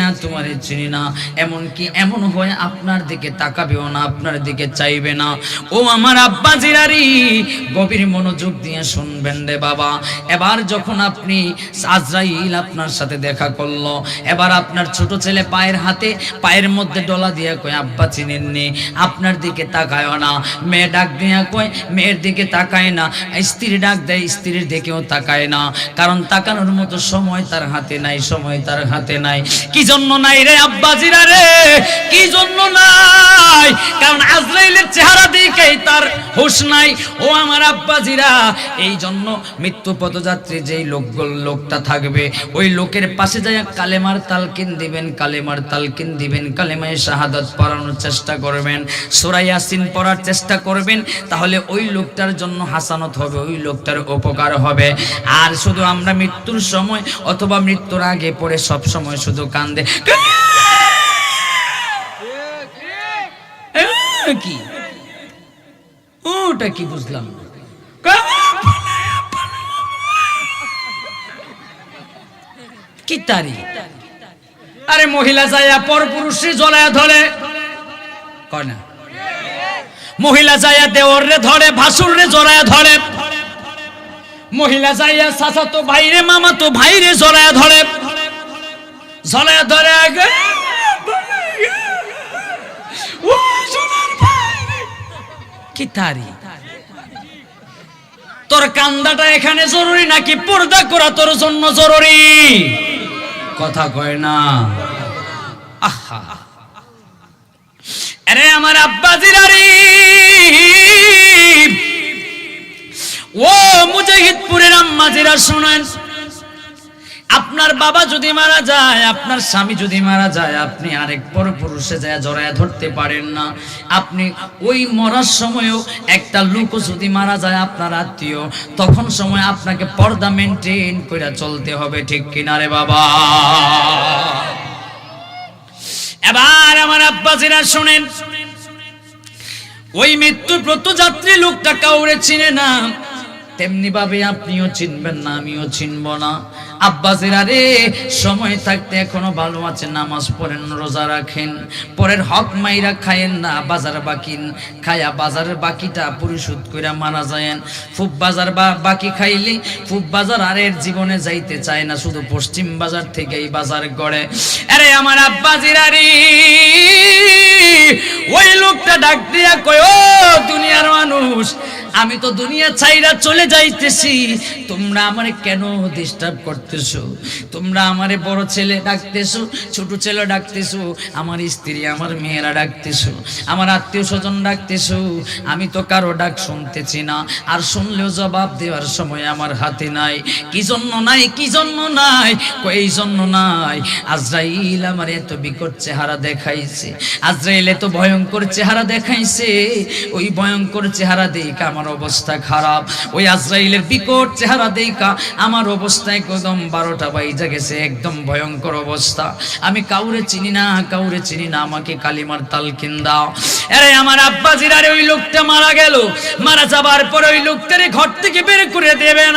না। এমনকি এমন হয় আপনার দিকে তাকাবেও না, আপনার দিকে চাইবে না। ও আমার আব্বা জিরারি, গভীর মনোযোগ দিয়ে শুনবেন রে বাবা। এবার যখন আপনি, আজরাইল আপনার সাথে দেখা করলো, এবার আপনার ছোট ছেলে পায়ের মধ্যে ডলা দিয়া কই, আব্বা চিনেননি, আপনার দিকে তাকায় না। মেয়ে ডাক দিয়া কয়, মেয়ের দিকে তাকায় না। স্ত্রী ডাক দেয়, স্ত্রীর দিকেও তাকায় না। কারণ তাকানোর মতো সময় তার হাতে নাই। কি জন্য নাই রে আব্বাজিরা রে, কি জন্য নাই? কারণ আজরাইলের চেহারা দেখেই তার হুঁশ নাই। ও আমার আব্বাজিরা, এই জন্য মৃত্যু পথযাত্রী যেই লোকটা থাকবে, ওই লোকের পাশে যায় কালেমার তালকিন দিবেন, কালেমায়ে শাহাদাত পড়ানোর চেষ্টা করবেন, সূরা ইয়াসিন পড়ার চেষ্টা করবেন। তাহলে ওই লোকটার জন্য হাসানত হবে, ওই লোকটার উপকার হবে। আর শুধু আমরা মৃত্যুর সময় অথবা মৃত্যুর আগে পড়ে সব সময় শুধু কান্দে, কি ওটা কি বুঝলাম না। কি তারি? আরে মহিলা যাইয়া পর পুরুষে জড়ায়া ধরে, কয় না? মহিলা যাইয়া দেওর রে ধরে, ভাসুর রে জড়ায়া ধরে। মহিলা যাইয়া চাচাতো ভাইরে মামাতো ভাইরে জড়ায়া ধরে। কি তারি? তোর কান্দাটা এখানে জরুরি নাকি পর্দা করা তোর জন্য জরুরি? কথা কয় না। আহা, আরে আমার আব্বাজিরা রে, ও মুজাহিদপুরের আম্মাজিরা শুনেন, আপনার বাবা যদি মারা যায়, আপনার স্বামী যদি মারা যায়, আপনি আরেক পর পুরুষে যায় জড়ায় ধরতে পারেন না। আপনি ওই মরার সময়ও একটা লোক যদি মারা যায় আপনার আত্মীয়, তখন সময় আপনাকে পর্দা মেনটেন করে চলতে হবে, ঠিক কিনা রে বাবা? এবার আমার আব্বাজিরা শুনেন, ওই মৃত্যু পথযাত্রী লোকটা কাউরে চিনে না, তেমনি ভাবে আপনিও চিনবেন না, আমিও চিনব না। আব্বাজিরা রে, সময় থাকতে এখনো ভালো আছে, নামাজ পড়েন, রোজা রাখেন, পরের হক মাইরা খায়েন না, বাজার বাকি খায়া বাজারের বাকিটা পরিশোধ করে মারা যায়েন। ফুব বাজার বাকি খাইলে ফুব বাজার আর এর জীবনে যাইতে চায় না, শুধু পশ্চিম বাজার থেকে এই বাজার গড়ে। আরে আমার আব্বাজিরা রে, ওই লোকটা ডাক দিয়া কয়, ও দুনিয়ার মানুষ, আমি তো দুনিয়া ছাইরা চলে যাইতেছি, তোমরা আমারে কেন ডিস্টার্ব করতেছো? তোমরা আমারে বড় ছেলে ডাকতেছো, ছোট ছেলে ডাকতেছো, আমার স্ত্রী আমার মেয়েরা ডাকতেছো, আমার আত্মীয় স্বজন ডাকতেছো, আমি তো কারো ডাক শুনতেছি না, আর শুনলেও জবাব দেওয়ার সময় আমার হাতে নাই। কি জন্য নাই? এই জন্য নাই, আজরাইল আমার এত বিকট চেহারা দেখাইছে, আজরাইল এত ভয়ঙ্কর চেহারা দেখাইছে, ওই ভয়ঙ্কর চেহারা দেখে আমার আমার অবস্থা খারাপ। ওই আজরাইলের বিকট চেহারা দেখা আমার অবস্থা একদম 12টা বাইজা গেছে, একদম ভয়ঙ্কর অবস্থা। আমি কাউরে চিনি না, কাউরে চিনি না, আমাকে কালিমার তালকিন দাও। আরে আমার আব্বাজির, আরে ওই লোকটা মারা গেল, মারা যাবার পরে ওই লোকটারে ঘর থেকে বের করে দেবেন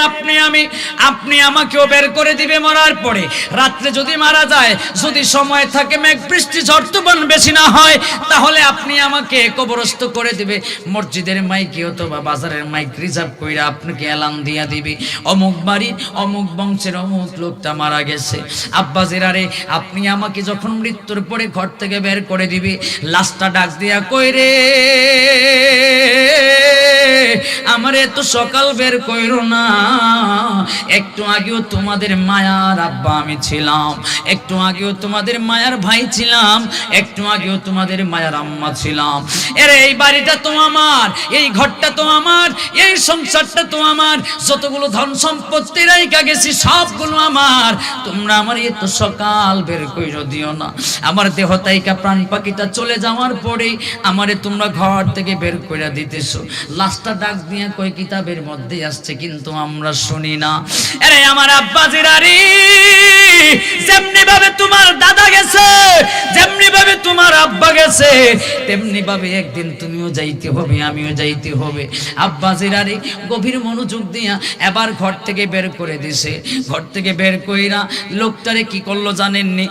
আপনি আমাকেও বের করে দিবে মরার পরে। রাত্রে যদি মারা যায়, যদি সময় থাকে, মেঘ বৃষ্টি ঝড় তুফান বেশি না হয়, তাহলে আপনি আমাকে কবরস্থ করে দিবে। মসজিদের মাইকে অথবা বাজারের মাইক রিজার্ভ কইরা আপনাকে এলান দিয়া দিবে, অমুক বাড়ির অমুক বংশের অমুক লোকটা মারা গেছে। আব্বাজির, আরে আপনি আমাকে যখন মৃত্যুর পরে ঘর থেকে বের করে দিবে, লাশটা ডাক দিয়া কই রে, আমারে তো সকাল বের কইরো না, একটু আগেও তোমাদের মায়ার আব্বা আমি ছিলাম, একটু আগেও তোমাদের মায়ার ভাই ছিলাম, একটু আগেও তোমাদের মায়ার আম্মা ছিলাম। এরে এই বাড়িটা তো আমার, এই ঘরটা তো আমার, এই সংসারটা তো আমার, যতগুলো ধন সম্পত্তি রাইখা গেছি সবগুলো আমার। তোমরা আমার এত সকাল বের কইরো দিও না। আমার দেহ তাইকা প্রাণ পাখিটা চলে যাওয়ার পরে আমারে তোমরা ঘর থেকে বের কইরা দিতেছো। লাশটা ডাক দিয়ে কই কিতাবের মধ্যে আসছে, কিন্তু আমরা শুনি না। আরে আমার আব্বাজিরা রে, যেমনি ভাবে তোমার দাদা গেছে, যেমনি ভাবে তোমার আব্বা গেছে, তেমনি ভাবে একদিন তুমিও যাইতে হবে, আমিও যাইতে হবে। আব্বাজিরা রে গভীর মনোযোগ দিয়া এবার ঘর থেকে বের করে দিছে। ঘর থেকে বের কইরা লোকটারে কি করলো জানেননি?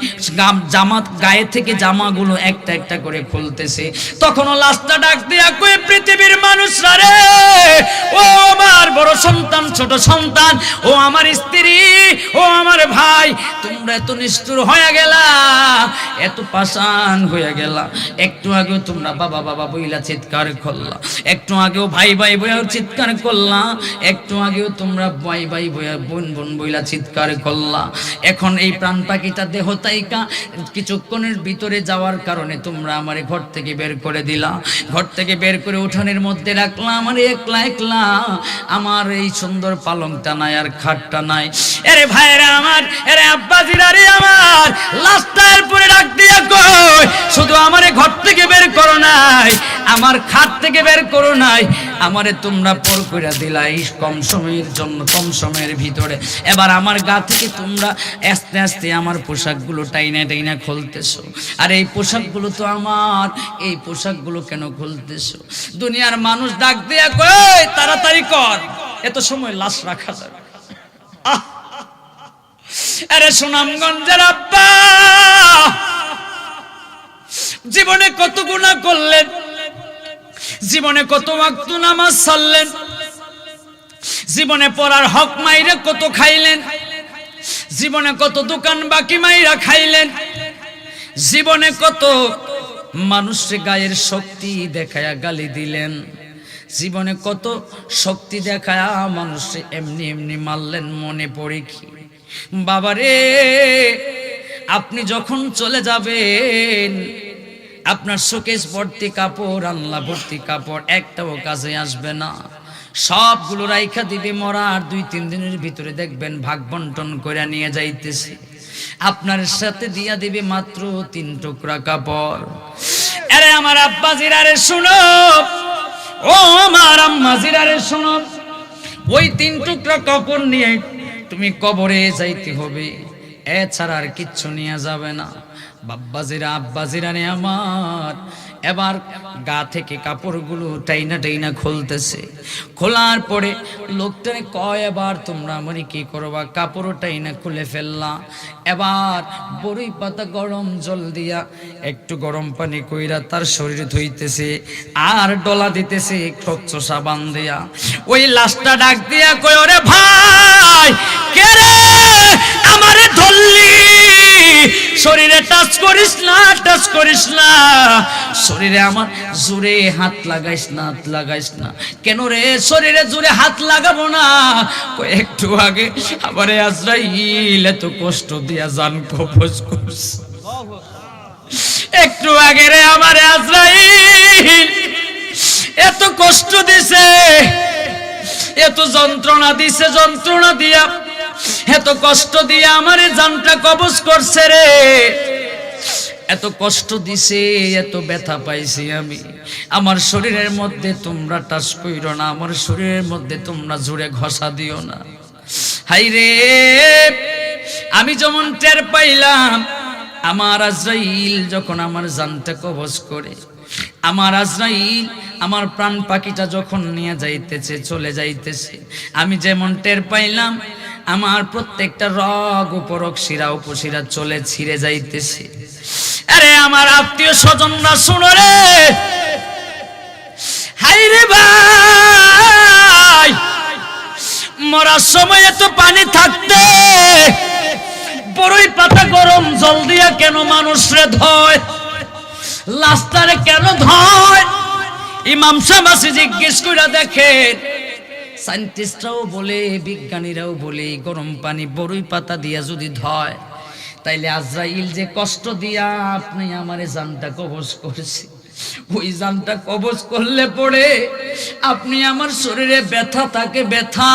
জামাত গায়ে থেকে জামাগুলো একটা একটা করে খুলতেছে। তখনও লাশটা ডাক দিয়া কই, পৃথিবীর মানুষরা রে, ও আমার বড় সন্তান, ছোট সন্তান, ও আমার স্ত্রী, ও আমার ভাই, তোমরা এত নিষ্ঠুর হয়ে গেলা, এত পাষাণ হয়ে গেলা। একটু আগেও তোমরা বাবা বাবা বইলা চিৎকার করলা, একটু আগেও ভাই ভাই বইয়া চিৎকার করলা, একটু আগেও তোমরা ভাই ভাই বইয়া বোন বোন বইলা চিৎকার করলা। এখন এই প্রাণ পাখিটা দেহ তাইকা কিছুক্ষণের ভিতরে যাওয়ার কারণে তোমরা আমারে ঘর থেকে বের করে দিলা। ঘর থেকে বের করে উঠানের মধ্যে রাখলা, আমার একলা একলা, আমার এই সুন্দর পালংটা নাই আর খাটটা নাই। এরে ভাইরা আমার, এরে আব্বাজিরা রে আমার, লাস্টার পরে ডাক দিয়া কই, শুধু আমারে ঘর থেকে বের করো নাই, আমার খাট থেকে বের করো নাই, আমারে তোমরা পর কইরা দিলাই কম সময়ের জন্য, কম সময়ের ভিতরে। এবার আমার গা থেকে তোমরা আস্তে আস্তে আমার পোশাকগুলো টাইনা টাইনা খুলতেছো। আর এই পোশাকগুলো তো আমার, এই পোশাকগুলো কেন খুলতেছো? দুনিয়ার মানুষ ডাক দিয়া কই, তাড়াতাড়ি কর, এত সময় লাশ রাখা যাবে। আরে সুনামগঞ্জের আব্বা জীবনে কত গুনাহ করলেন, জীবনে কত ওয়াক্ত নামাজ ছাড়লেন, জীবনে পড়ার হক মাইরা কত খাইলেন, জীবনে কত দোকান বাকি মাইরা খাইলেন, জীবনে কত মানুষের গায়ের শক্তি দেখায়া গালি দিলেন, জীবনে কত শক্তি দেখায়া মানুষে এমনি এমনি মারলেন। মনে পড়ে কি বাবারে, আপনি যখন চলে যাবেন, আপনার শোকেস ভর্তি কাপড়, আল্লাহ ভর্তি কাপড়, একটাও কাজে আসবে না, সবগুলো রাইখা দিবে। মরার 2-3 দিনের ভিতরে দেখবেন ভাগ বন্টন করে নিয়ে যাইতেছে, আপনার সাথে দিয়া দিবে মাত্র 3 টুকরা কাপড়। আরে আমার আব্বাজিরা রে শুনো, ও আমার আম্মাজিরা রে শুনো, ওই 3 টুকরা কাপড় নিয়ে তুমি কবরে যাইতে হবে, এছাড়া আর কিচ্ছু নিয়ে যাবে না। বাব্বাজিরা আব্বাজিরা রে আমার, এবার গা থেকে কাপড়গুলো টাইনা টাইনা খুলতেছে। খোলার পরে লোকটারে কয়, এবার তোমরা আমারে কি করবা? কাপড় টাইনা খুলে ফেললা। এবার বড়ই পাতা গরম জল দিয়া একটু গরম পানি কইরা তার শরীর ধুইতেছে আর ডলা দিতেছে স্বচ্ছ সাবান দিয়া। ওই লাশটা ডাক দিয়া কয়, ওরে ভাই, কে রে আমারে ধরলি? শরীরে টাচ করিস না, টাচ করিস না, শরীরে আমার জোরে হাত লাগাইস না, হাত লাগাইস না। কেন রে শরীরে জোরে হাত লাগাবো না? একটু আগে আবার আজরাইল এত কষ্ট দিয়া জান কবজ করছে, একটু আগে রে আমার আজরাইল এত কষ্ট দিছে, এত যন্ত্রণা দিছে, যন্ত্রণা দিয়া এত কষ্ট দিয়া আমারে জানটা কবজ করছে রে। এত কষ্ট দিছে, এত ব্যথা পাইছি আমি, আমার শরীরের মধ্যে তোমরা টাচ কইরো না, আমার শরীরের মধ্যে তোমরা জোরে ঘষা দিও না। হাইরে আমি যেমন টের পাইলাম, আমার আজরাইল যখন আমার জানটা কবজ করে, আমার আজরাইল আমার প্রাণ পাখিটা যখন নিয়ে যাইতেছে, চলে যাইতেছে, আমি যেমন টের পাইলাম আমার প্রত্যেকটা রগ উপরক শিরা উপশিরা চলে ছিঁড়ে যাইতেছে। আরে আমার আত্মীয় স্বজনরা শুনো রে, হাইরে ভাই মরার সময় তো পানি থাকতে বড়ই পাতা গরম জল দিয়া কেন মানুষরে ধয়, লাস্টারে কেন ধয়? ইমাম সাহেব জিজ্ঞেস করে দেখেন, সায়েন্টিস্টরাও বলে বিজ্ঞানীরাও বলে গরম পানি বড়ই পাতা দিয়া যদি ধয়, তাইলে আজরাইল যে কষ্ট দিয়া আপনি আমারে জানটা কবজ করেছে, ওই জানটা কবজ করলে পড়ে আপনি আমার শরীরে ব্যথা থাকে, ব্যথা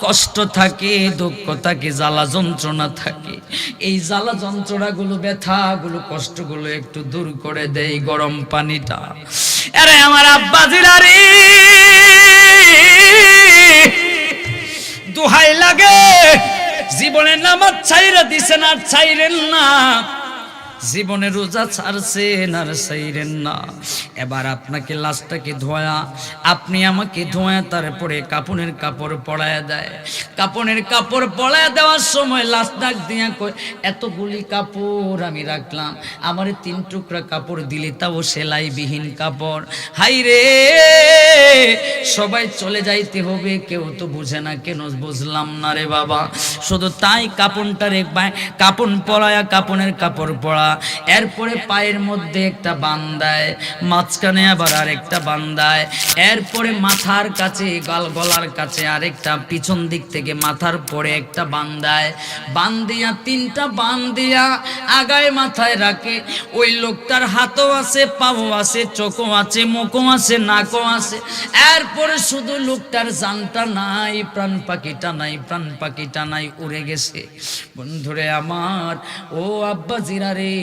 কষ্ট থাকে, দুঃখ থাকে, জ্বালা যন্ত্রণা থাকে, এই জ্বালা যন্ত্রণাগুলো ব্যথাগুলো কষ্টগুলো একটু দূর করে দেয় গরম পানিটা। আরে আমার আব্বাজিরা রে দোহাই লাগে, জীবনে নামাজ ছাইরা দিছেন আর ছাইরেন না, জীবনে রোজা ছাড়ছেন আর ছাইরেন না। এবার আপনাকে লাশটাকে ধোয়া, আপনি আমাকে ধোয়া, তারপরে কাপনের কাপড় পরায়া দেয়। কাপনের কাপড় পরায়া দেওয়ার সময় লাশ ডাক দিয়া কয়, এতগুলি কাপড় আমি রাখলাম, আমারে 3 টুকরা কাপড় দিলি, তাও সেলাইবিহীন কাপড়। হাই রে সবাই চলে যাইতে হবে, কেউ তো বুঝে না, কেন বুঝলাম না রে বাবা। শুধু তাই কাপড়টারে কাপড় পরায়া, কাপনের কাপড় পরা, এরপরে পায়ের মধ্যে একটা বান্দায়, মাঝখানে আবার আরেকটা বান্দায়, এরপরে মাথার কাছে গলার কাছে আরেকটা, পিছন দিক থেকে মাথার পরে একটা বান্দায়, বান্দিয়া 3টা বান্দিয়া আগায় মাথায় রাখে। ওই লোকটার হাতও আছে, পাও আছে, চোখও আছে, মুখও আছে, নাকও আছে, এরপরে শুধু লোকটার জানটা নাই, প্রাণ পাখিটা নাই, প্রাণ পাখিটা নাই, উড়ে গেছে। বন্ধুরে আমার, ও আব্বা জিরা রে,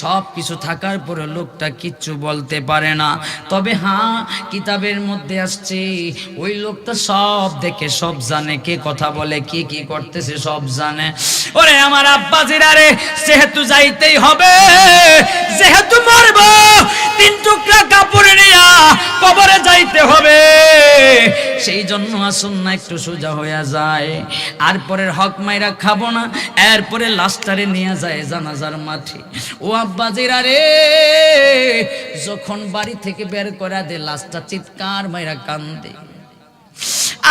সব কিছু থাকার পরে লোকটা কিচ্ছু বলতে পারে না। তবে হ্যাঁ, কিতাবের মধ্যে আসছে ওই লোকটা সব দেখে, সব জানে, কে কথা বলে, কি কি করতেছে সব জানে। ওরে আমার আব্বাজিরা রে, যেহেতু যাইতেই হবে, যেহেতু মরব, 3 টুকরা কাপড় নিয়া কবরে যাইতে হবে, সেই জন্য আসুন না একটু সোজা হয়ে যায়, আর পরের হক মাইরা খাবো না, এরপরে লাশটারে নিয়ে যায় জানাজার মাঠে। ও আব্বাজিরা রে, যখন বাড়ি থেকে বের করে দে, লাশটা চিৎকার মাইরা কান্দে,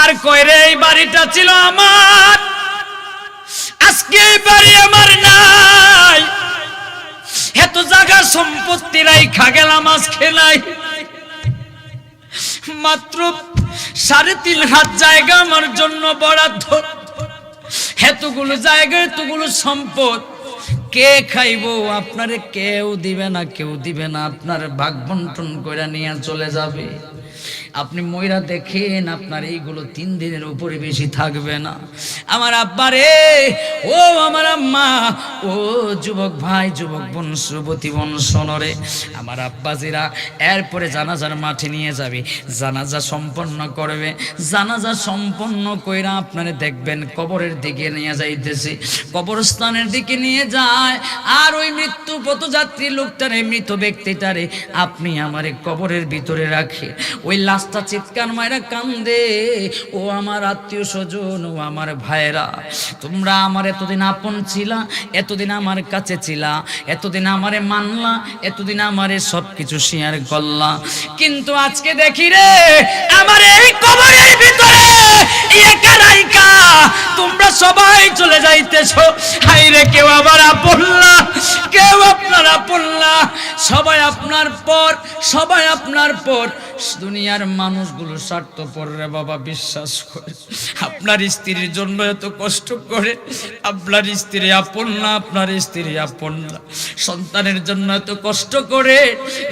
আর কয় রে এই বাড়িটা ছিল আমার, আজকে এই বাড়ি আমার নাই, এত জায়গা সম্পত্তি রাইখা গেলাম, আজকে নাই, মাত্র 3.5 হাত জায়গা আমার জন্য বরাদ্দ, এতগুলো জায়গা, এতগুলো সম্পদ কে খাইবো? আপনারে কেউ দিবে না, কেউ দিবে না, আপনার ভাগ বন্টন করে নিয়ে চলে যাবে। আপনি ময়রা দেখেন, আপনার এইগুলো 3 দিনের উপরে বেশি থাকবে না। আমার আব্বা রে, ও আমার আম্মা, ও যুবক ভাই, যুবক বোন, যুবতী বোন শোনরে, আমার আব্বাজিরা এরপরে জানাজার মাঠে নিয়ে যাবে, জানাজা সম্পন্ন করবে, জানাজা সম্পন্ন কইরা আপনারে দেখবেন কবরের দিকে নিয়ে যাইতেছে, কবরস্থানের দিকে নিয়ে যায়, আর ওই মৃত্যু পথযাত্রী লোকটারে, মৃত ব্যক্তিটারে আপনি আমারে কবরের ভিতরে রাখে, ওই লাশটা চিৎকার মাইরা কান্দে, ও আমার আত্মীয় স্বজন, ও আমার ভাইরা, তোমরা আমার এতদিন আপন ছিলা, এতদিন আমার কাছে ছিলা, এতদিন আমারে মানলা, এতদিন আমারে সবকিছু শেয়ার করলা, কিন্তু আজকে দেখি রে আমার এই কবরের ভিতরে একা রাইকা তোমরা সবাই চলে যাইতেছো। হাই রে, কেউ আবার আপন না, কেউ আপনার আপন না, সবাই আপনার পর, সবাই আপনার পর। দুনিয়ার মানুষগুলো স্বার্থপর রে বাবা, বিশ্বাস করে। আপনার স্ত্রীর জন্য এত কষ্ট করে, আপনার স্ত্রী আপন না, আপনার স্ত্রী আপন না, সন্তানের জন্য এত কষ্ট করে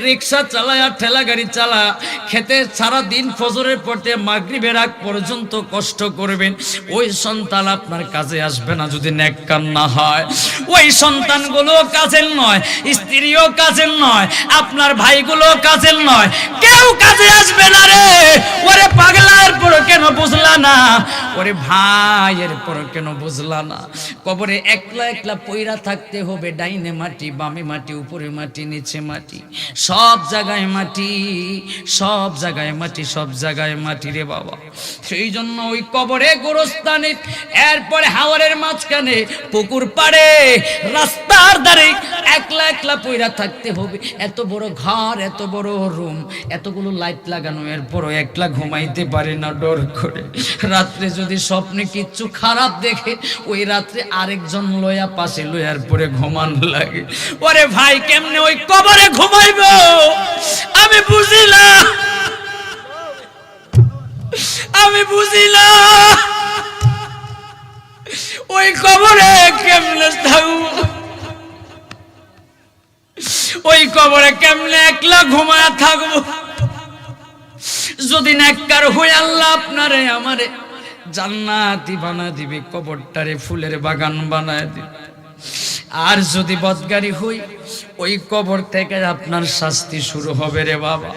রিক্সা চালায় আর ঠেলা গাড়ি চালা খেতে সারা দিন ফজরের পরে মাগরিবের আগ পর্যন্ত কষ্ট করবেন, ওই সন্তান আপনার কাজে আসবে না যদি নেককার না হয়। ওই সন্তানগুলো কাজের নয়, স্ত্রীও কাজের নয়, আপনার ভাইগুলো কাজের নয়, কেউ কাজে আসবে না রে। ওরে পাগলার পর কেন বুঝলা না? ওরে ভাইয়ের পর কেন বুঝলা না? কবরে একলা একলা পয়রা থাকতে হবে, ডাইনে মাটি, বামে মাটি, উপরে মাটি, নিচে মাটি, সব জায়গায় মাটি, সব জায়গায় মাটি, সব জায়গায় মাটি রে বাবা। সেই জন্য ওই কবরে গোরস্থানে, এরপরে হাওরের মাঝখানে, পুকুর পাড়ে, রাস্তার ধারে একলা একলা পয়রা থাকতে হবে। এত বড় ঘর, এত বড় রুম, এতগুলো লাইট লাগানো, এরপরও একলা ঘুমাইতে পারে না ডর করে। রাত্রে যদি স্বপ্নে কিচ্ছু খারাপ দেখে, ওই রাত্রে আরেকজন লয়া পাশে লয়ার পরে ঘুমান লাগে। ওরে ভাই কেমনে ওই কবরে ঘুমাইব আমি বুঝিলাম, আমি বুঝিলাম ওই কবরে কেমনে থাকবো, ওই কবরে কেমনে একলা ঘুমায়া থাকবো। যদি নেককার হই আল্লাহ আপনারে আমারে জান্নাতি বানা দিবে, কবরটারে ফুলের বাগান বানায় দিবে। আর যদি বদগারি হই, ওই কবর থেকে আপনার শাস্তি শুরু হবে রে বাবা।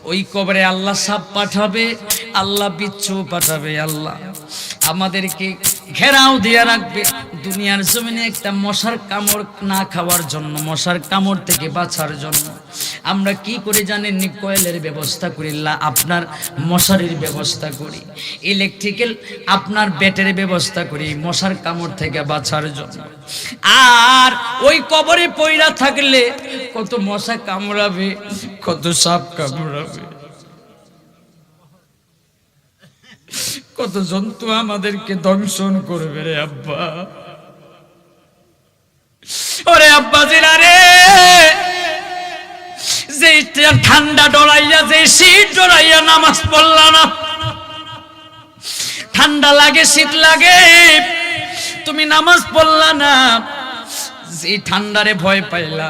ওই কবরে আল্লাহ সাপ পাঠাবে, আল্লাহ বিচ্ছু পাঠাবে, আল্লাহ আমাদেরকে ঘেরাও দিয়ে রাখবে। দুনিয়ার জমিনে একটা মশার কামড় না খাওয়ার জন্য, মশার কামড় থেকে বাঁচার জন্য আমরা কি করে জানেন? কয়েলের ব্যবস্থা করি, আপনার মশারির ব্যবস্থা করি, ইলেকট্রিক্যাল আপনার ব্যাটের ব্যবস্থা করি মশার কামড় থেকে বাঁচার জন্য। আর ওই কবরে পয়রা থাকলে কত মশা কামড়াবে, কত সাপ কামড়াবে, কত জন্তু আমাদেরকে দংশন করবে রে আব্বা। ওরে আব্বা জিরা রে, যে ঠান্ডা ডরাইয়া, যে শীত ডরাইয়া নামাজ পড়লা না, ঠান্ডা লাগে শীত লাগে তুমি নামাজ পড়লা না, যে ঠান্ডারে ভয় পাইলা,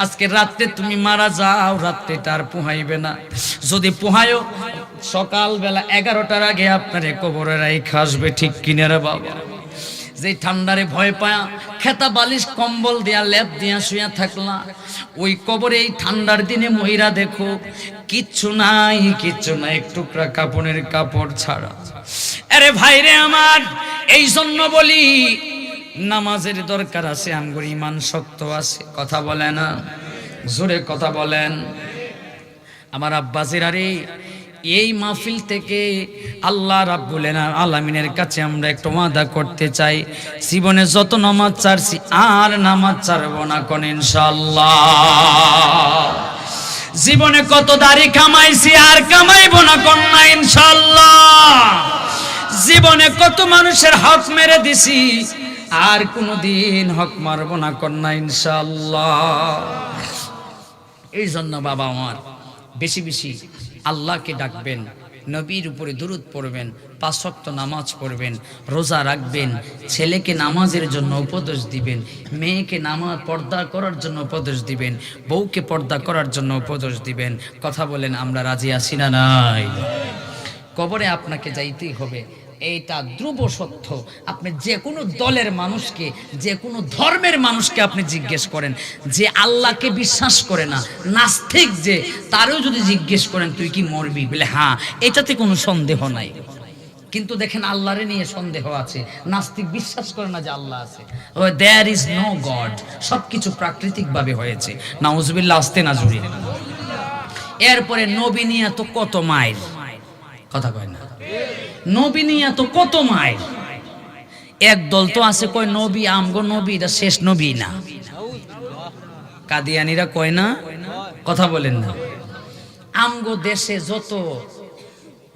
আজকে রাত্রে তুমি মারা যাও, রাত্রে তার পোহাইবে না। যদি পোহায়ও সকালবেলা 11টার আগে আপনারে কবরে রাইখা আসবে, ঠিক কিনা রে বাবা? যে ঠান্ডারে ভয় পায়া খেতা বালিশ কম্বল দিয়া লেপ দিয়া শুয়া থাকলা, ওই কবরে এই ঠান্ডার দিনে মহিলা দেখো কিচ্ছু নাই, কিচ্ছু নাই, এক টুকরা কাপড়ের কাপড় ছাড়া। আরে ভাইরে আমার, এই জন্য বলি নামাজের দরকার আছে, আমগর ইমান শক্ত আছে। কথা বলে না, জোরে কথা বলেন। আমার আব্বাসিরা রে, এই মাহফিল থেকে আল্লাহ রাব্বুল আলামিনের কাছে আমরা একটু ওয়াদা করতে চাই, জীবনে যত নামাজ ছাড়ছি আর নামাজ ছাড়বো না কোন ইনশাআল্লাহ। জীবনে কত দাড়ি কামাইছি আর কামাইবো না কোন না ইনশাআল্লাহ। জীবনে কত মানুষের হক মেরে দিছি আর কোনদিন হক মারবো না কোন না ইনশাআল্লাহ। এই জন্য বাবা আমার বেশি বেশি আল্লাহকে ডাকবেন, নবীর উপরে দুরূদ পড়বেন, 5 ওয়াক্ত নামাজ পড়বেন, রোজা রাখবেন, ছেলেকে নামাজের জন্য উপদেশ দিবেন, মেয়েকে নামাজ পর্দা করার জন্য উপদেশ দিবেন, বউকে পর্দা করার জন্য উপদেশ দিবেন। কথা বলেন, আমরা রাজি আছি না নাই? কবরে আপনাকে যাইতেই হবে, এইটা ধ্রুব সত্য। আপনি যে কোনো দলের মানুষকে, যে কোনো ধর্মের মানুষকে আপনি জিজ্ঞেস করেন, যে আল্লাহকে বিশ্বাস করে না, নাস্তিক যে, তারও যদি জিজ্ঞেস করেন তুই কি মরবি, বলে হ্যাঁ, এটাতে কোনো সন্দেহ নাই। কিন্তু দেখেন আল্লাহরে নিয়ে সন্দেহ আছে। নাস্তিক বিশ্বাস করে না যে আল্লাহ আছে, দেয়ার ইজ নো গড, সবকিছু প্রাকৃতিক ভাবে হয়েছে। নাউজুবিল্লাহ, আস্তে না জুড়ে। এরপরে নবী নিয়ে তো কত মাইল, কথা কয় না, নবী নিয়ে তো কত মাইল। এক দল তো আছে কয় নবী, আমগো নবী এটা শেষ নবী না। কাদিয়ানিরা কয় না, কথা বলেন না। আমগো দেশে যত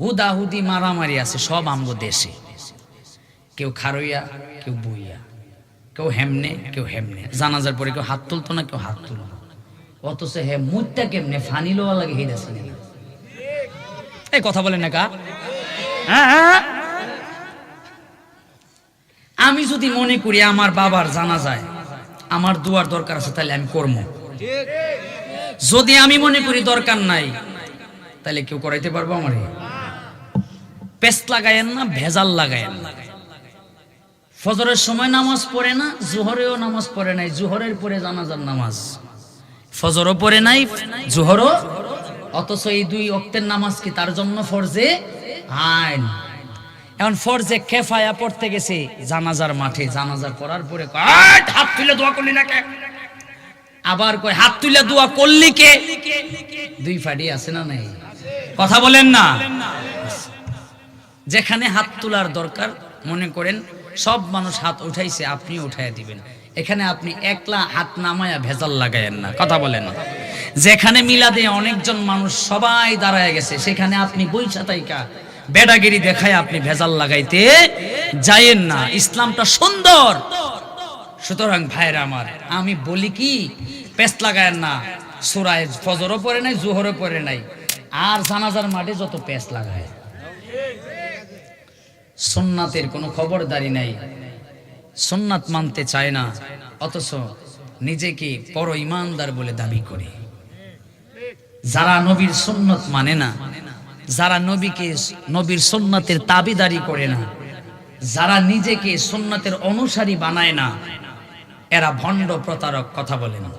হুদাহুদি মারামারি আছে সব আমগো দেশে, কেউ খারইয়া, কেউ বইয়া, কেউ হেমনে, কেউ হেমনে। জানাজার পরে কেউ হাত তুলতো না, কেউ হাত তুলতো, অথচ হে মুখটা কেমনে ফানি লোয়া লাগে হেরেছে। এই কথা বলেন না কা? আমি যদি মনে করি আমার বাবার জানাজায় আমার দুয়ার দরকার আছে, তাহলে আমি করব। যদি আমি মনে করি দরকার নাই, তাহলে কেউ করাইতে পারবো আমারে? পেস্ট লাগায়েন না, ভেজাল লাগায়েন না। ফজরের সময় নামাজ পড়ে না, জোহরেও নামাজ পড়ে নাই, জোহরের পরে জানাজার নামাজ, ফজরও পড়ে নাই, জোহরও, অথচ এই দুই ওয়াক্তের নামাজ কি তার জন্য ফরজে আইন। এখন ফরজে কেফায়া পড়তে গেছে জানাজার মাঠে, জানাজার পড়ার পরে হাত তুলে দোয়া করলি না কে? আবার কয় হাত তুলে দোয়া করলি কে? দুই ফাড়ি আছে না নাই? কথা বলেন না। যেখানে হাত তোলার দরকার মনে করেন সব মানুষ হাত উঠাইছে, আপনি উঠাইয়া দিবেন। এখানে আপনি একলা হাত নামায়া ভেজাল লাগায়েন না। কথা বলেন না। যেখানে মিলাদে অনেকজন মানুষ সবাই দাঁড়ায় গেছে, সেখানে আপনি বইসা তাইকা বেডাগিরি দেখায় আপনি ভেজাল লাগাইতে যায়েন না। ইসলামটা সুন্দর। সুতরাং ভাইরা আমার, আমি বলি কি, পেস্ট লাগায়েন না। সূরায়ে ফজরও পড়ে নাই, জোহরও পড়ে নাই, আর জানাজার মাঠে যত পেস্ট লাগায়। সুন্নাতের কোনো খবরদারি নাই, সুন্নাত মানতে চায় না, অথচ নিজেকে বড় ইমানদার বলে দাবি করে। যারা নবীর সুন্নত মানে না, যারা নবীর সুন্নাতের তাবিদারি করে না, যারা নিজেকে সুন্নাতের অনুসারী বানায় না, এরা ভণ্ড প্রতারক। কথা বলে না।